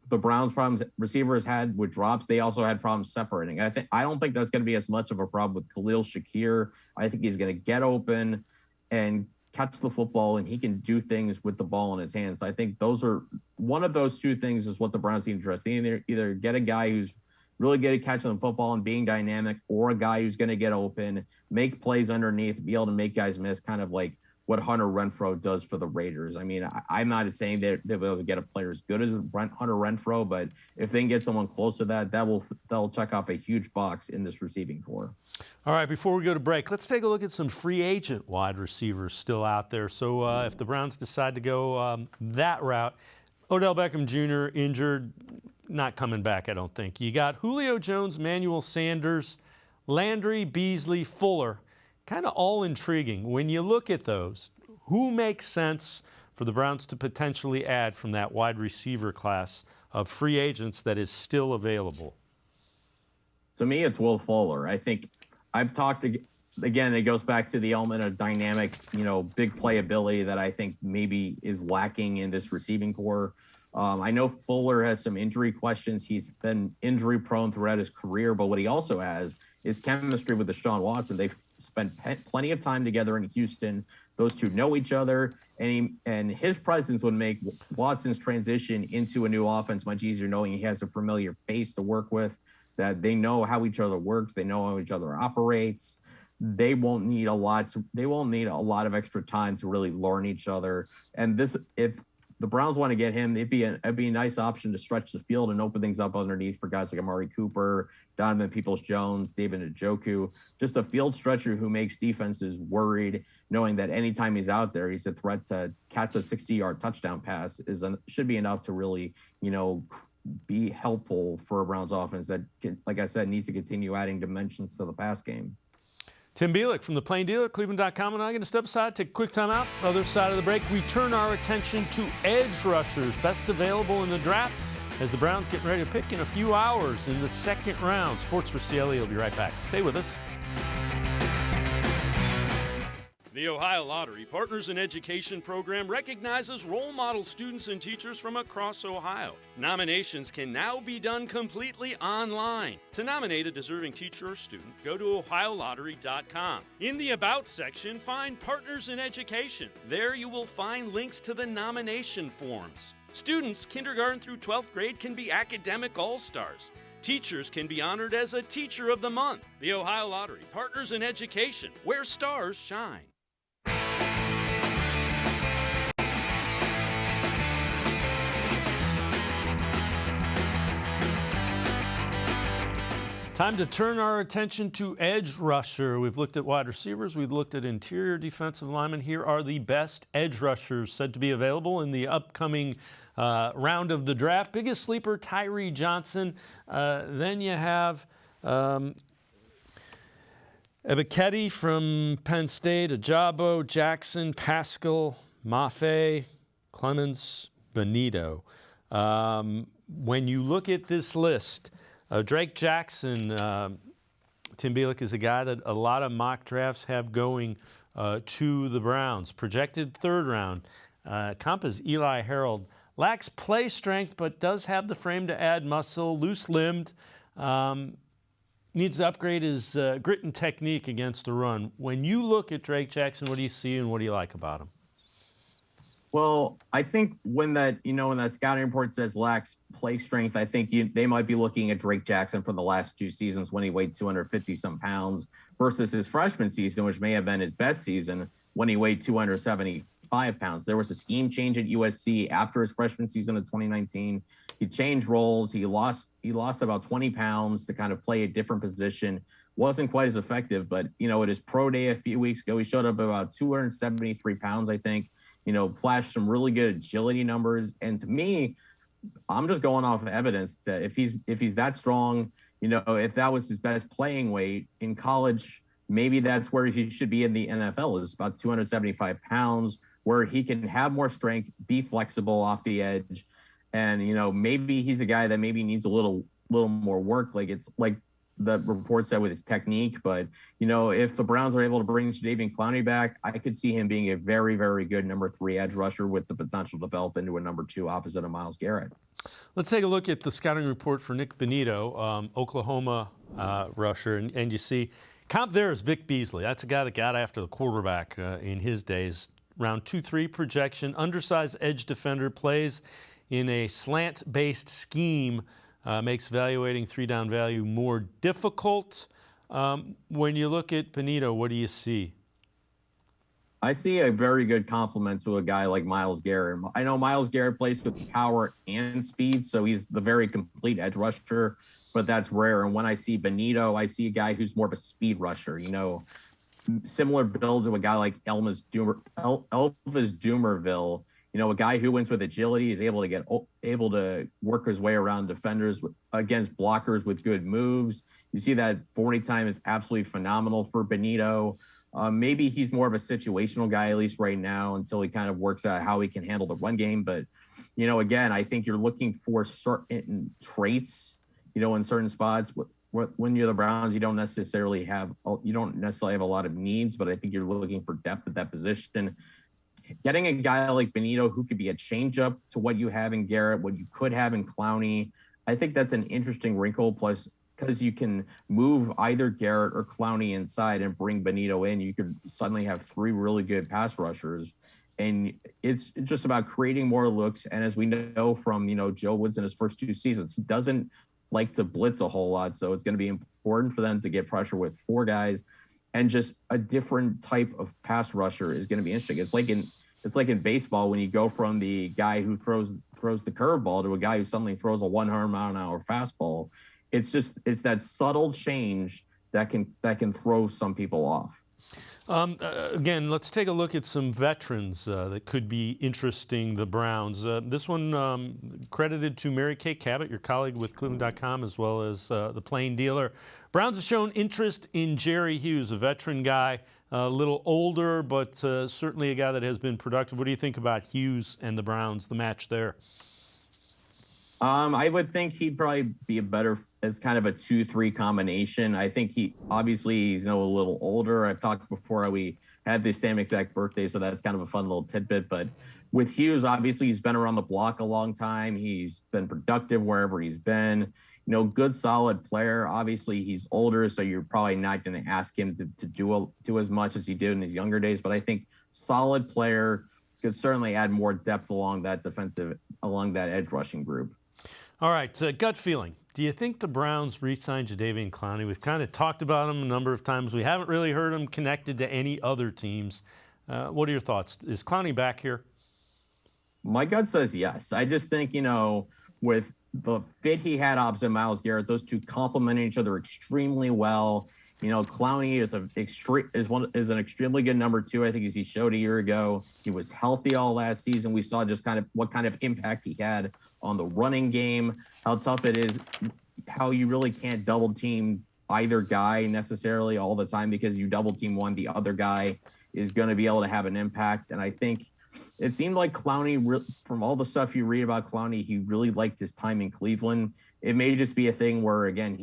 the Browns problems receivers had with drops, they also had problems separating. I don't think that's going to be as much of a problem with Khalil Shakir. I think he's going to get open and catch the football, and he can do things with the ball in his hands. I think one of those two things is what the Browns need to address. They either get a guy who's really good at catching the football and being dynamic, or a guy who's going to get open, make plays underneath, be able to make guys miss, kind of like what Hunter Renfrow does for the Raiders. I mean, I'm not saying they'll be able to get a player as good as Hunter Renfrow, but if they can get someone close to that'll check off a huge box in this receiving core. All right, before we go to break, let's take a look at some free agent wide receivers still out there. So if the Browns decide to go that route, Odell Beckham Jr. injured, not coming back, I don't think. You got Julio Jones, Manuel Sanders, Landry, Beasley, Fuller. Kind of all intriguing. When you look at those, who makes sense for the Browns to potentially add from that wide receiver class of free agents that is still available? To me, it's Will Fuller. I think I've talked, again, it goes back to the element of dynamic, big playability that I think maybe is lacking in this receiving core. I know Fuller has some injury questions. He's been injury prone throughout his career, but what he also has is chemistry with Deshaun Watson. They've spent plenty of time together in Houston. Those two know each other, and his presence would make Watson's transition into a new offense much easier, knowing he has a familiar face to work with, that they know how each other works, they know how each other operates. They won't need a lot of extra time to really learn each other. And if the Browns want to get him, it'd be a nice option to stretch the field and open things up underneath for guys like Amari Cooper, Donovan Peoples-Jones, David Njoku, just a field stretcher who makes defenses worried, knowing that anytime he's out there, he's a threat to catch a 60-yard touchdown pass should be enough to really, be helpful for a Browns offense that, like I said, needs to continue adding dimensions to the pass game. Tim Bielik from the Plain Dealer, cleveland.com, and I'm going to step aside, take a quick time out. Other side of the break, we turn our attention to edge rushers, best available in the draft, as the Browns get ready to pick in a few hours in the 2nd round. Sports4CLE will be right back. Stay with us. The Ohio Lottery Partners in Education program recognizes role model students and teachers from across Ohio. Nominations can now be done completely online. To nominate a deserving teacher or student, go to ohiolottery.com. In the About section, find Partners in Education. There you will find links to the nomination forms. Students kindergarten through 12th grade can be academic all-stars. Teachers can be honored as a Teacher of the Month. The Ohio Lottery Partners in Education, where stars shine. Time to turn our attention to edge rusher. We've looked at wide receivers. We've looked at interior defensive linemen. Here are the best edge rushers said to be available in the upcoming round of the draft. Biggest sleeper, Tyree Johnson. Then you have Ebiketie from Penn State, Ajabo, Jackson, Pascal, Mafe, Clemens, Benito. When you look at this list, Drake Jackson, Tim Bielik, is a guy that a lot of mock drafts have going to the Browns. Projected 3rd round. Comp is Eli Harold. lacks play strength, but does have the frame to add muscle, loose-limbed. Needs to upgrade his grit and technique against the run. When you look at Drake Jackson, what do you see and what do you like about him? Well, I think when that scouting report says lacks play strength, I think they might be looking at Drake Jackson from the last 2 seasons when he weighed 250-some pounds versus his freshman season, which may have been his best season when he weighed 275 pounds. There was a scheme change at USC after his freshman season of 2019. He changed roles. He lost about 20 pounds to kind of play a different position. Wasn't quite as effective, but, at his pro day a few weeks ago, he showed up about 273 pounds, I think. Flashed some really good agility numbers. And to me, I'm just going off of evidence that if he's that strong, if that was his best playing weight in college, maybe that's where he should be in the NFL, is about 275 pounds, where he can have more strength, be flexible off the edge. And, maybe he's a guy that maybe needs a little more work. It's like the report said with his technique. But, if the Browns are able to bring Jadeveon Clowney back, I could see him being a very, very good number 3 edge rusher with the potential to develop into a number 2 opposite of Myles Garrett. Let's take a look at the scouting report for Nick Bonitto, Oklahoma rusher. And you see, comp there is Vic Beasley. That's a guy that got after the quarterback in his days. Round 2-3 projection, undersized edge defender, plays in a slant-based scheme, makes evaluating 3-down value more difficult. When you look at Bonitto, what do you see? I see a very good compliment to a guy like Myles Garrett. I know Myles Garrett plays with power and speed, so he's the very complete edge rusher, but that's rare. And when I see Bonitto, I see a guy who's more of a speed rusher, similar build to a guy like Elvis Dumerville, a guy who wins with agility, is able to work his way around defenders against blockers with good moves. You see that 40 time is absolutely phenomenal for Bonitto. Maybe he's more of a situational guy, at least right now, until he kind of works out how he can handle the run game. But, again, I think you're looking for certain traits, in certain spots. When you're the Browns, you don't necessarily have a lot of needs, but I think you're looking for depth at that position. Getting a guy like Bonitto who could be a changeup to what you have in Garrett, what you could have in Clowney, I think that's an interesting wrinkle. Plus, because you can move either Garrett or Clowney inside and bring Bonitto in, you could suddenly have 3 really good pass rushers. And it's just about creating more looks. And as we know from, Joe Woods in his first 2 seasons, he doesn't like to blitz a whole lot. So it's going to be important for them to get pressure with 4 guys. And just a different type of pass rusher is going to be interesting. It's like in baseball when you go from the guy who throws the curveball to a guy who suddenly throws a 100-mile-an-hour fastball. It's that subtle change that can throw some people off. Again, let's take a look at some veterans that could be interesting the Browns. This one credited to Mary Kay Cabot, your colleague with cleveland.com, as well as the Plain Dealer. Browns have shown interest in Jerry Hughes, a veteran guy, a little older, but certainly a guy that has been productive. What do you think about Hughes and the Browns, the match there? I would think he'd probably be better as kind of a 2-3 combination. I think he's a little older. I've talked before, we had the same exact birthday, so that's kind of a fun little tidbit. But with Hughes, obviously he's been around the block a long time. He's been productive wherever he's been. Good, solid player. Obviously he's older, so you're probably not going to ask him to do as much as he did in his younger days. But I think solid player, could certainly add more depth along that edge rushing group. All right, gut feeling. Do you think the Browns re-signed Jadeveon Clowney? We've kind of talked about him a number of times. We haven't really heard him connected to any other teams. What are your thoughts? Is Clowney back here? My gut says yes. I just think, with the fit he had opposite Myles Garrett, those two complement each other extremely well. Clowney is an extremely good number 2. I think as he showed a year ago, he was healthy all last season. We saw just kind of what kind of impact he had on the running game, how tough it is, how you really can't double team either guy necessarily all the time, because you double team one, the other guy is going to be able to have an impact. And I think it seemed like Clowney, from all the stuff you read about Clowney, he really liked his time in Cleveland. It may just be a thing where, again,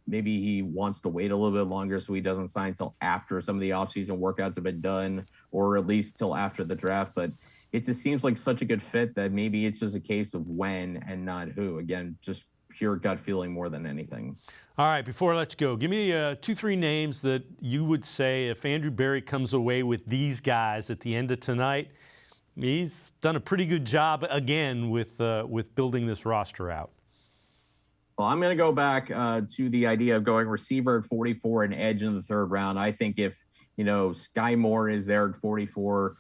maybe he wants to wait a little bit longer so he doesn't sign until after some of the offseason workouts have been done, or at least till after the draft. But it just seems like such a good fit that maybe it's just a case of when and not who. Again, just pure gut feeling more than anything. All right, before I let you go, give me 2-3 names that you would say if Andrew Berry comes away with these guys at the end of tonight, he's done a pretty good job again with building this roster out. Well, I'm going to go back to the idea of going receiver at 44 and edge in the third round. I think if, Sky Moore is there at 44,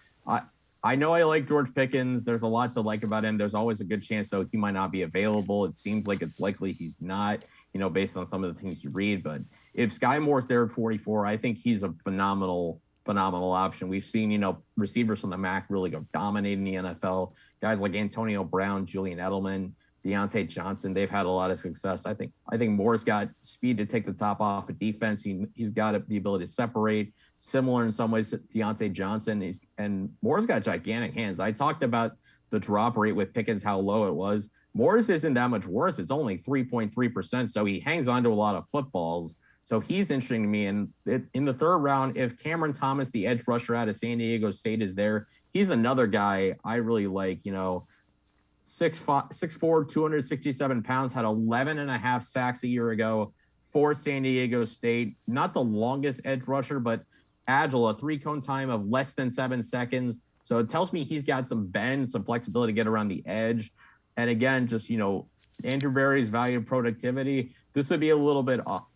I know I like George Pickens. There's a lot to like about him. There's always a good chance, though, he might not be available. It seems like it's likely he's not, based on some of the things you read. But if Sky Moore's there at 44, I think he's a phenomenal option. We've seen, receivers from the MAC really go dominate in the NFL. Guys like Antonio Brown, Julian Edelman, Deontay Johnson, they've had a lot of success. I think Moore's got speed to take the top off of defense. He's got the ability to separate, similar in some ways to Deontay Johnson. And Moore's got gigantic hands. I talked about the drop rate with Pickens, how low it was. Moore's isn't that much worse. It's only 3.3%. So he hangs on to a lot of footballs. So he's interesting to me. And in the third round, if Cameron Thomas, the edge rusher out of San Diego State, is there, he's another guy I really like. 6'4", 267 pounds, had 11 and a half sacks a year ago for San Diego State. Not the longest edge rusher, but agile, a 3-cone time of less than 7 seconds. So it tells me he's got some bend, some flexibility to get around the edge. And again, just, Andrew Berry's value of productivity, this would be a little bit off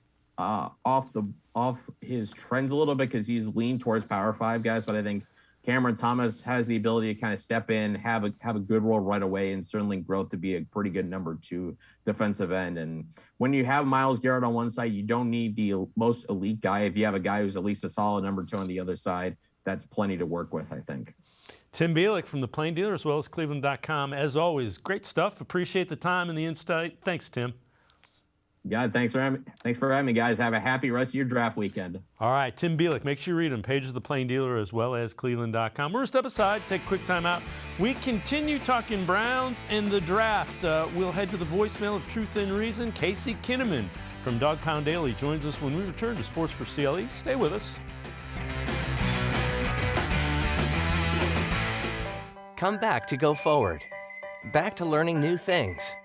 his trends a little bit because he's leaned towards Power 5 guys, but I think Cameron Thomas has the ability to kind of step in, have a good role right away, and certainly grow to be a pretty good number 2 defensive end. And when you have Myles Garrett on one side, you don't need the most elite guy. If you have a guy who's at least a solid number 2 on the other side, that's plenty to work with, I think. Tim Bielik from the Plain Dealer as well as cleveland.com. As always, great stuff. Appreciate the time and the insight. Thanks, Tim. Yeah, thanks for having me, guys. Have a happy rest of your draft weekend. All right, Tim Bielik, make sure you read him. Pages of the Plain Dealer as well as cleveland.com. We're going to step aside, take a quick time out. We continue talking Browns and the draft. We'll head to the voicemail of Truth and Reason. Casey Kinnamon from Dog Pound Daily joins us when we return to Sports for CLE. Stay with us. Come back to go forward. Back to learning new things.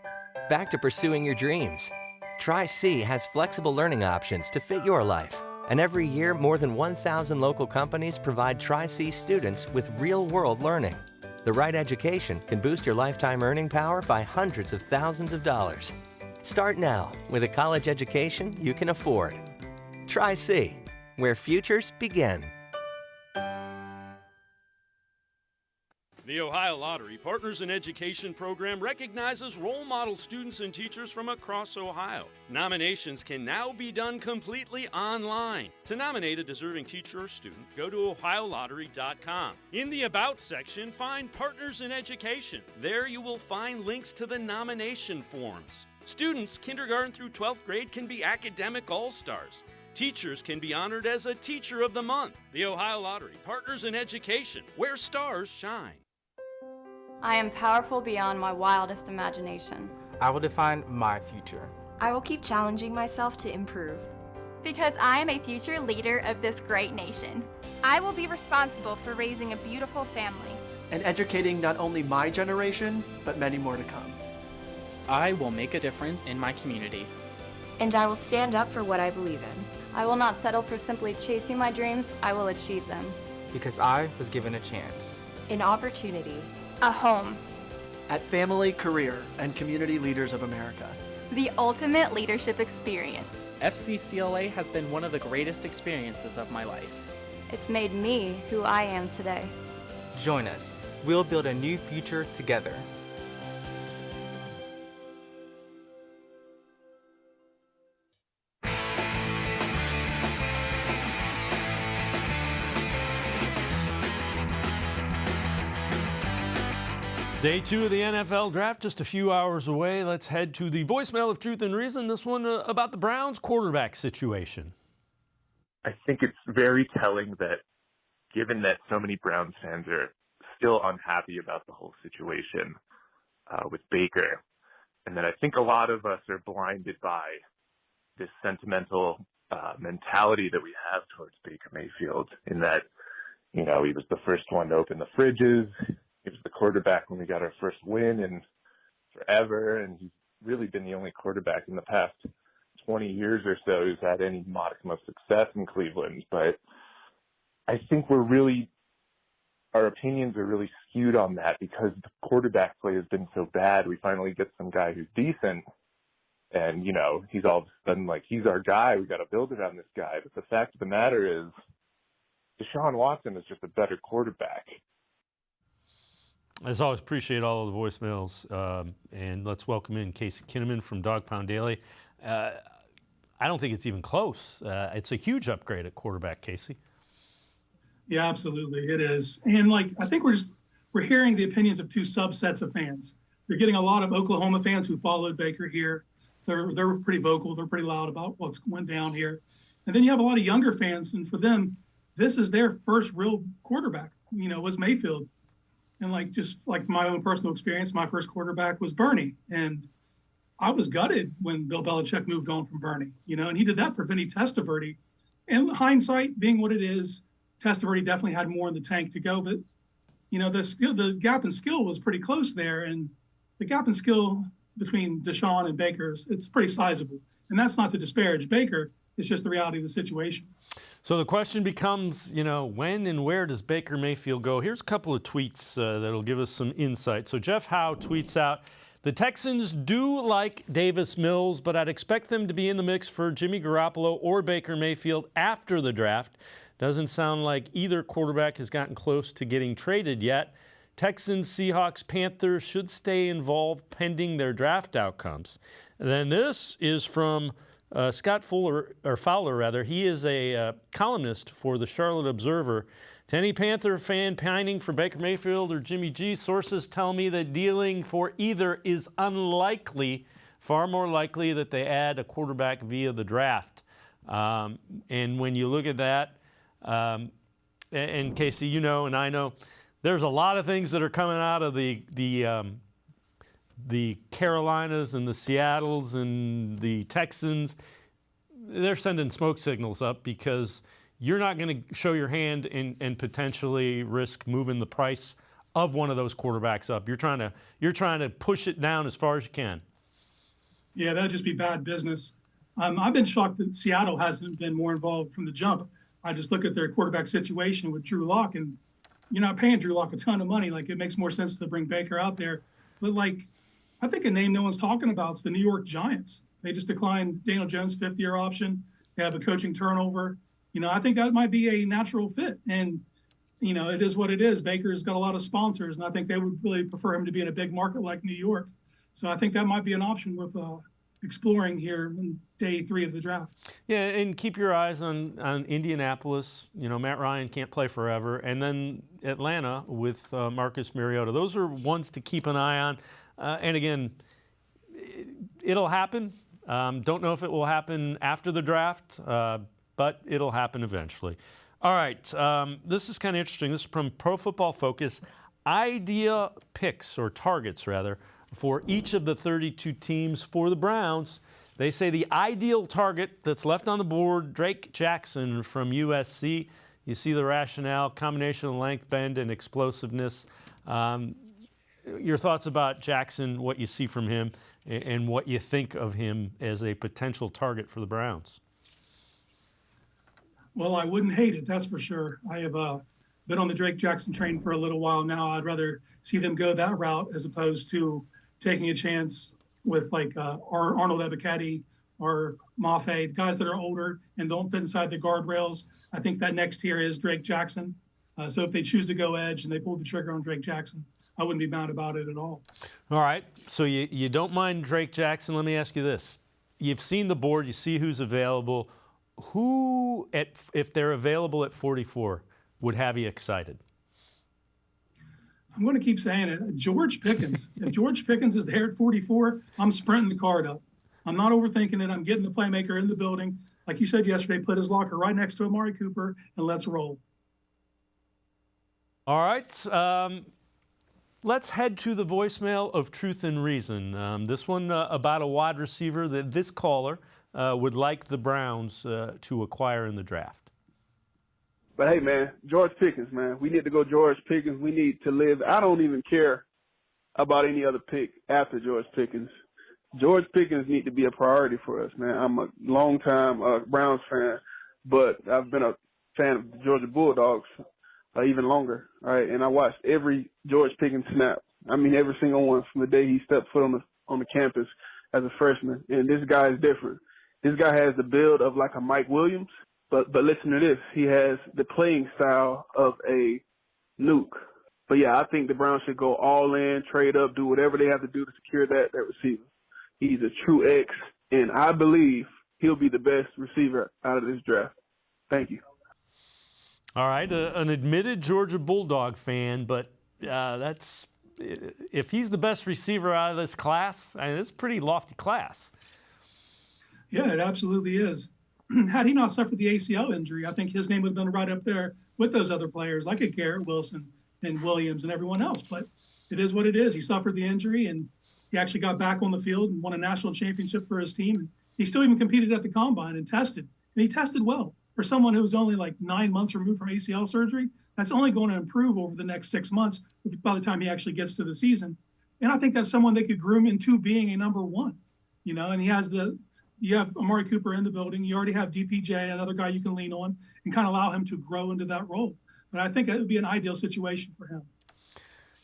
Back to pursuing your dreams. Tri-C has flexible learning options to fit your life. And every year, more than 1,000 local companies provide Tri-C students with real-world learning. The right education can boost your lifetime earning power by hundreds of thousands of dollars. Start now with a college education you can afford. Tri-C, where futures begin. The Ohio Lottery Partners in Education program recognizes role model students and teachers from across Ohio. Nominations can now be done completely online. To nominate a deserving teacher or student, go to ohiolottery.com. In the About section, find Partners in Education. There you will find links to the nomination forms. Students kindergarten through 12th grade can be academic all-stars. Teachers can be honored as a Teacher of the Month. The Ohio Lottery Partners in Education, where stars shine. I am powerful beyond my wildest imagination. I will define my future. I will keep challenging myself to improve. Because I am a future leader of this great nation. I will be responsible for raising a beautiful family. And educating not only my generation, but many more to come. I will make a difference in my community. And I will stand up for what I believe in. I will not settle for simply chasing my dreams. I will achieve them. Because I was given a chance. An opportunity. A home. At Family, Career, and Community Leaders of America. The ultimate leadership experience. FCCLA has been one of the greatest experiences of my life. It's made me who I am today. Join us. We'll build a new future together. Day 2 of the NFL Draft just a few hours away. Let's head to the voicemail of Truth and Reason. This one about the Browns quarterback situation. I think it's very telling that given that so many Browns fans are still unhappy about the whole situation with Baker, and that I think a lot of us are blinded by this sentimental mentality that we have towards Baker Mayfield in that, he was the first one to open the fridges. He was the quarterback when we got our first win in forever, and he's really been the only quarterback in the past 20 years or so who's had any modicum of success in Cleveland. But I think our opinions are really skewed on that because the quarterback play has been so bad. We finally get some guy who's decent, and, he's all of a sudden like, he's our guy. We got to build around this guy. But the fact of the matter is, Deshaun Watson is just a better quarterback. As always, appreciate all of the voicemails. And let's welcome in Casey Kinnamon from Dog Pound Daily. I don't think it's even close. It's a huge upgrade at quarterback, Casey. Yeah, absolutely. It is. And I think we're hearing the opinions of two subsets of fans. You're getting a lot of Oklahoma fans who followed Baker here. They're pretty vocal. They're pretty loud about what's went down here. And then you have a lot of younger fans. And for them, this is their first real quarterback, was Mayfield. And just my own personal experience, my first quarterback was Bernie. And I was gutted when Bill Belichick moved on from Bernie, and he did that for Vinny Testaverde. And hindsight being what it is, Testaverde definitely had more in the tank to go. But, the gap in skill was pretty close there. And the gap in skill between Deshaun and Baker's, it's pretty sizable. And that's not to disparage Baker. It's just the reality of the situation. So the question becomes, when and where does Baker Mayfield go? Here's a couple of tweets that'll give us some insight. So Jeff Howe tweets out, the Texans do like Davis Mills, but I'd expect them to be in the mix for Jimmy Garoppolo or Baker Mayfield after the draft. Doesn't sound like either quarterback has gotten close to getting traded yet. Texans, Seahawks, Panthers should stay involved pending their draft outcomes. And then this is from Scott Fowler. He is a columnist for the Charlotte Observer. To any Panther fan pining for Baker Mayfield or Jimmy G, sources tell me that dealing for either is unlikely, far more likely that they add a quarterback via the draft. And when you look at that, and Casey, and I know, there's a lot of things that are coming out of the Carolinas and the Seattles and the Texans. They're sending smoke signals up because you're not going to show your hand and potentially risk moving the price of one of those quarterbacks up. You're trying to push it down as far as you can. Yeah, that'd just be bad business. I've been shocked that Seattle hasn't been more involved from the jump. I just look at their quarterback situation with Drew Lock, and you're not paying Drew Lock a ton of money. It makes more sense to bring Baker out there. But I think a name no one's talking about is the New York Giants. They just declined Daniel Jones' fifth-year option. They have a coaching turnover. I think that might be a natural fit. And, it is what it is. Baker's got a lot of sponsors, and I think they would really prefer him to be in a big market like New York. So I think that might be an option worth exploring here in day 3 of the draft. Yeah, and keep your eyes on Indianapolis. Matt Ryan can't play forever. And then Atlanta with Marcus Mariota. Those are ones to keep an eye on. And again, it'll happen. Don't know if it will happen after the draft, but it'll happen eventually. All right, this is kind of interesting. This is from Pro Football Focus. Idea picks, or targets rather, for each of the 32 teams for the Browns. They say the ideal target that's left on the board, Drake Jackson from USC. You see the rationale, combination of length, bend, and explosiveness. Your thoughts about Jackson, what you see from him, and what you think of him as a potential target for the Browns? Well, I wouldn't hate it, that's for sure. I have been on the Drake Jackson train for a little while now. I'd rather see them go that route as opposed to taking a chance with Arnold Ebiketie or Mafe, guys that are older and don't fit inside the guardrails. I think that next tier is Drake Jackson. So if they choose to go edge and they pull the trigger on Drake Jackson, I wouldn't be mad about it at all. All right. So you don't mind Drake Jackson. Let me ask you this. You've seen the board. You see who's available. Who, if they're available at 44, would have you excited? I'm going to keep saying it. George Pickens. If George Pickens is there at 44, I'm sprinting the card up. I'm not overthinking it. I'm getting the playmaker in the building. Like you said yesterday, put his locker right next to Amari Cooper, and let's roll. All right. Let's head to the voicemail of Truth and Reason. This one about a wide receiver that this caller would like the Browns to acquire in the draft. But hey, man, George Pickens, man, we need to go George Pickens. We need to live. I don't even care about any other pick after George Pickens. George Pickens need to be a priority for us, man. I'm a longtime Browns fan, but I've been a fan of the Georgia Bulldogs even longer, all right? And I watched every George Pickens snap. I mean, every single one from the day he stepped foot on the campus as a freshman. And this guy is different. This guy has the build of like a Mike Williams, but listen to this. He has the playing style of a Nuke. But, yeah, I think the Browns should go all in, trade up, do whatever they have to do to secure that receiver. He's a true X, and I believe he'll be the best receiver out of this draft. Thank you. All right, an admitted Georgia Bulldog fan, but that's if he's the best receiver out of this class, I mean, it's a pretty lofty class. Yeah, it absolutely is. Had he not suffered the ACL injury, I think his name would have been right up there with those other players like a Garrett Wilson and Williams and everyone else. But it is what it is. He suffered the injury, and he actually got back on the field and won a national championship for his team. He still even competed at the combine and tested. And he tested well. For someone who was only like 9 months removed from ACL surgery, that's only going to improve over the next 6 months by the time he actually gets to the season. And I think that's someone they could groom into being a number one, and you have Amari Cooper in the building. You already have DPJ, another guy you can lean on and kind of allow him to grow into that role. But I think that would be an ideal situation for him.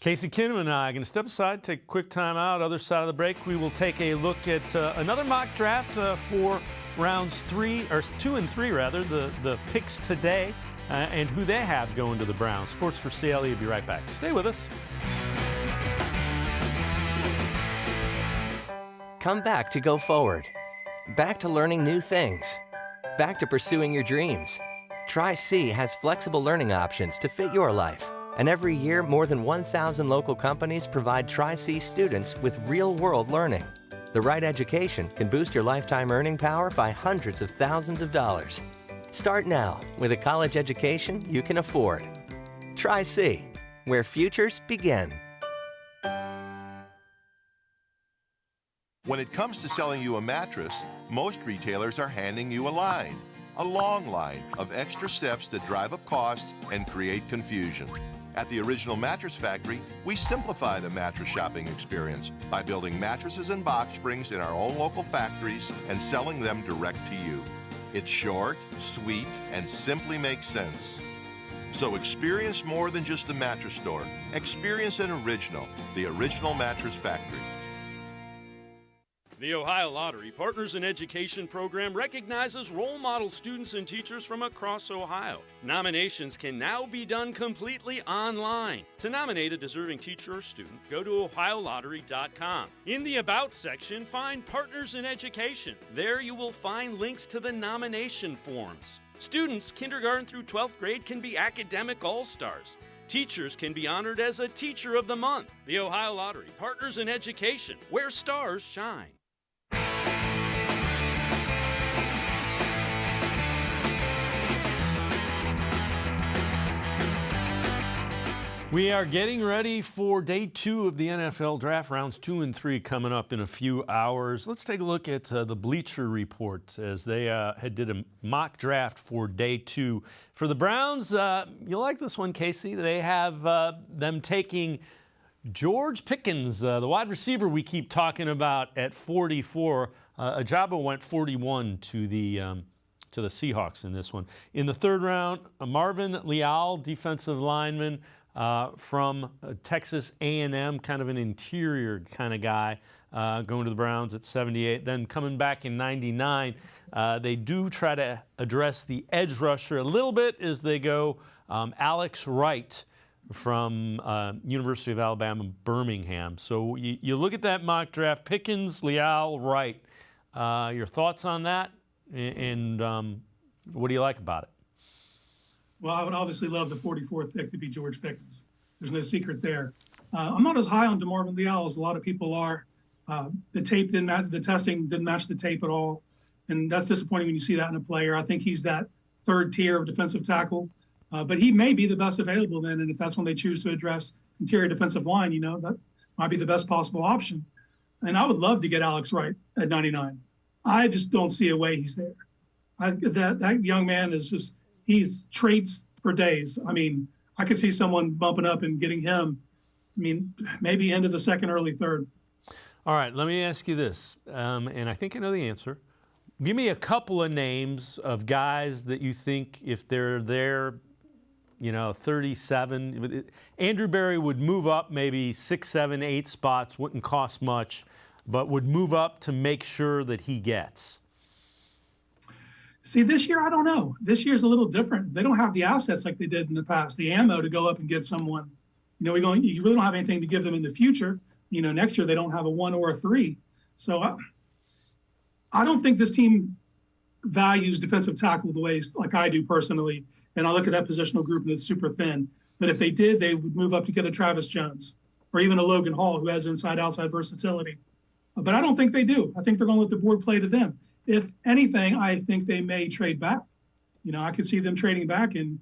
Casey Kinnamon and I are going to step aside, take a quick time out. Other side of the break, we will take a look at another mock draft for rounds 2 and 3, the picks today, and who they have going to the Browns. Sports4CLE will be right back. Stay with us. Come back to go forward. Back to learning new things. Back to pursuing your dreams. Tri-C has flexible learning options to fit your life. And every year, more than 1,000 local companies provide Tri-C students with real-world learning. The right education can boost your lifetime earning power by hundreds of thousands of dollars. Start now with a college education you can afford. Tri-C, where futures begin. When it comes to selling you a mattress, most retailers are handing you a long line of extra steps that drive up costs and create confusion. At the Original Mattress Factory, we simplify the mattress shopping experience by building mattresses and box springs in our own local factories and selling them direct to you. It's short, sweet, and simply makes sense. So experience more than just the mattress store. Experience an original, the Original Mattress Factory. The Ohio Lottery Partners in Education program recognizes role model students and teachers from across Ohio. Nominations can now be done completely online. To nominate a deserving teacher or student, go to OhioLottery.com. In the About section, find Partners in Education. There you will find links to the nomination forms. Students, kindergarten through 12th grade, can be academic all-stars. Teachers can be honored as a Teacher of the Month. The Ohio Lottery Partners in Education, where stars shine. We are getting ready for day 2 of the NFL Draft, rounds 2 and 3 coming up in a few hours. Let's take a look at the Bleacher Report as they did a mock draft for day 2. For the Browns, you'll like this one, Casey. They have them taking George Pickens, the wide receiver we keep talking about, at 44. Ajabo went 41 to the Seahawks in this one. In the 3rd round, Marvin Leal, defensive lineman, from Texas A&M, kind of an interior kind of guy, going to the Browns at 78. Then coming back in 99, they do try to address the edge rusher a little bit as they go Alex Wright from University of Alabama, Birmingham. So you look at that mock draft, Pickens, Leal, Wright. Your thoughts on that, and what do you like about it? Well, I would obviously love the 44th pick to be George Pickens. There's no secret there. I'm not as high on DeMarvin Leal as a lot of people are. The tape didn't match, the testing didn't match the tape at all. And that's disappointing when you see that in a player. I think he's that 3rd tier of defensive tackle. But he may be the best available then. And if that's when they choose to address interior defensive line, that might be the best possible option. And I would love to get Alex Wright at 99. I just don't see a way he's there. That young man is just, he's trades for days. I mean, I could see someone bumping up and getting him, I mean, maybe into the second, early third. All right, let me ask you this, and I think I know the answer. Give me a couple of names of guys that you think if they're there, 37. Andrew Berry would move up maybe 6, 7, 8 spots, wouldn't cost much, but would move up to make sure that he gets. See, this year, I don't know. This year's a little different. They don't have the assets like they did in the past, the ammo to go up and get someone. You really don't have anything to give them in the future. Next year they don't have a 1 or a 3. So I don't think this team values defensive tackle the way like I do personally. And I look at that positional group and it's super thin. But if they did, they would move up to get a Travis Jones or even a Logan Hall who has inside-outside versatility. But I don't think they do. I think they're going to let the board play to them. If anything, I think they may trade back. I could see them trading back and,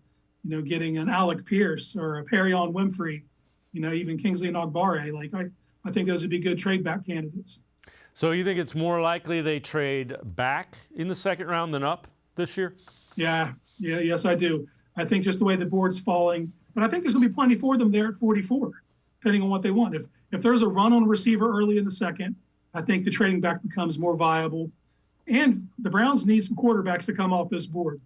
getting an Alec Pierce or a Perrion Winfrey, even Kingsley Nogbare. Like I think those would be good trade back candidates. So you think it's more likely they trade back in the second round than up this year? Yes, I do. I think just the way the board's falling, but I think there's going to be plenty for them there at 44, depending on what they want. If there's a run on a receiver early in the second, I think the trading back becomes more viable. And the Browns need some quarterbacks to come off this board.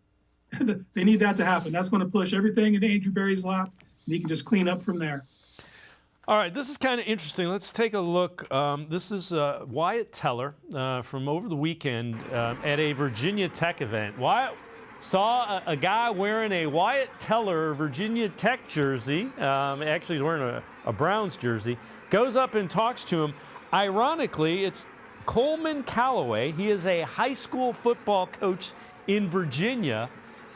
They need that to happen. That's going to push everything into Andrew Berry's lap, and he can just clean up from there. All right, this is kind of interesting. Let's take a look. This is Wyatt Teller from over the weekend at a Virginia Tech event. Wyatt saw a guy wearing a Wyatt Teller Virginia Tech jersey. Actually, he's wearing a Browns jersey. Goes up and talks to him. Ironically, it's Coleman Calloway. He is a high school football coach in Virginia.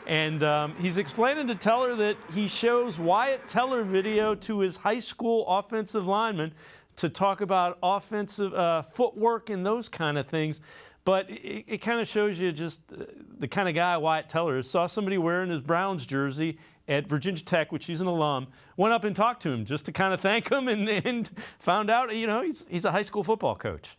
And he's explaining to Teller that he shows Wyatt Teller video to his high school offensive lineman to talk about offensive footwork and those kind of things. But it kind of shows you just the kind of guy Wyatt Teller is. Saw somebody wearing his Browns jersey at Virginia Tech, which he's an alum, went up and talked to him just to kind of thank him and found out, he's a high school football coach.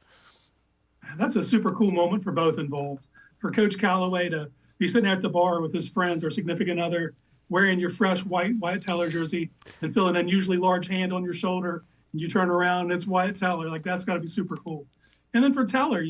That's a super cool moment for both involved. For Coach Calloway to be sitting there at the bar with his friends or significant other, wearing your fresh Wyatt Teller jersey and feeling an unusually large hand on your shoulder, and you turn around and it's Wyatt Teller. Like, that's got to be super cool. And then for Teller,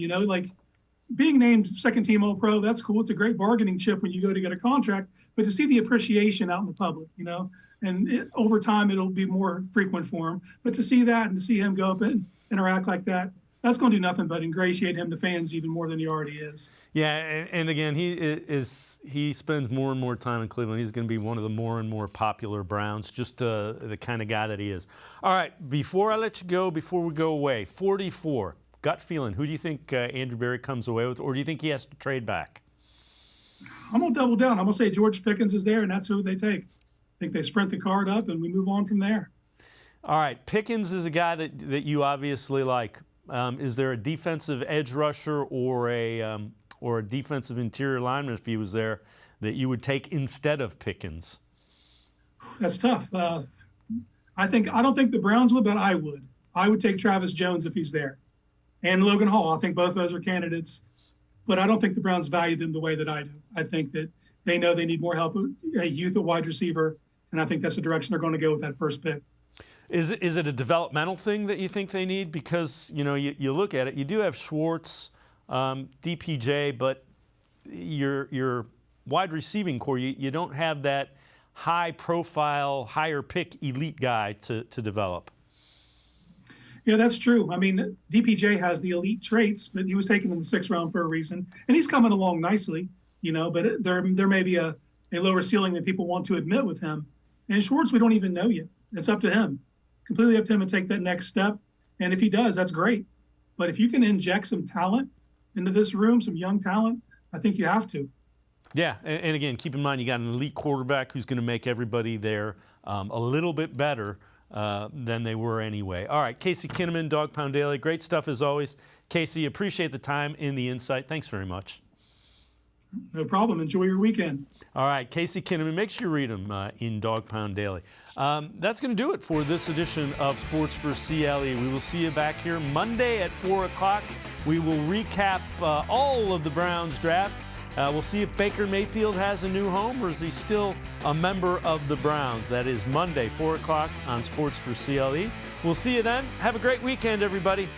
being named second team All-Pro, that's cool. It's a great bargaining chip when you go to get a contract, but to see the appreciation out in the public, and over time it'll be more frequent for him. But to see that and to see him go up and interact like that, that's going to do nothing but ingratiate him to fans even more than he already is. Yeah, and again, he spends more and more time in Cleveland. He's going to be one of the more and more popular Browns, just the kind of guy that he is. All right, before I let you go, before we go away, 44, gut feeling, who do you think Andrew Berry comes away with, or do you think he has to trade back? I'm going to double down. I'm going to say George Pickens is there, and that's who they take. I think they sprint the card up, and we move on from there. All right, Pickens is a guy that you obviously like. Is there a defensive edge rusher or a defensive interior lineman, if he was there, that you would take instead of Pickens? That's tough. I don't think the Browns would, but I would. I would take Travis Jones if he's there, and Logan Hall. I think both those are candidates, but I don't think the Browns value them the way that I do. I think that they know they need more help, a youth at wide receiver, and I think that's the direction they're going to go with that first pick. Is it a developmental thing that you think they need? Because, you look at it, you do have Schwartz, DPJ, but your wide receiving core, you don't have that high-profile, higher-pick elite guy to develop. Yeah, that's true. I mean, DPJ has the elite traits, but he was taken in the 6th round for a reason, and he's coming along nicely, but there may be a lower ceiling than people want to admit with him. And Schwartz, we don't even know yet. It's up to him. Completely up to him to take that next step. And if he does, that's great. But if you can inject some talent into this room, some young talent, I think you have to. Yeah, and again, keep in mind you got an elite quarterback who's going to make everybody there a little bit better than they were anyway. All right, Casey Kinnamon, Dog Pound Daily. Great stuff as always. Casey, appreciate the time and the insight. Thanks very much. No problem. Enjoy your weekend. All right, Casey Kinnamon. Make sure you read him in Dog Pound Daily. That's going to do it for this edition of Sports for CLE. We will see you back here Monday at 4 o'clock. We will recap all of the Browns draft We'll see if Baker Mayfield has a new home or is he still a member of the Browns. That is Monday, 4 o'clock on Sports4CLE. We'll see you then. Have a great weekend, everybody.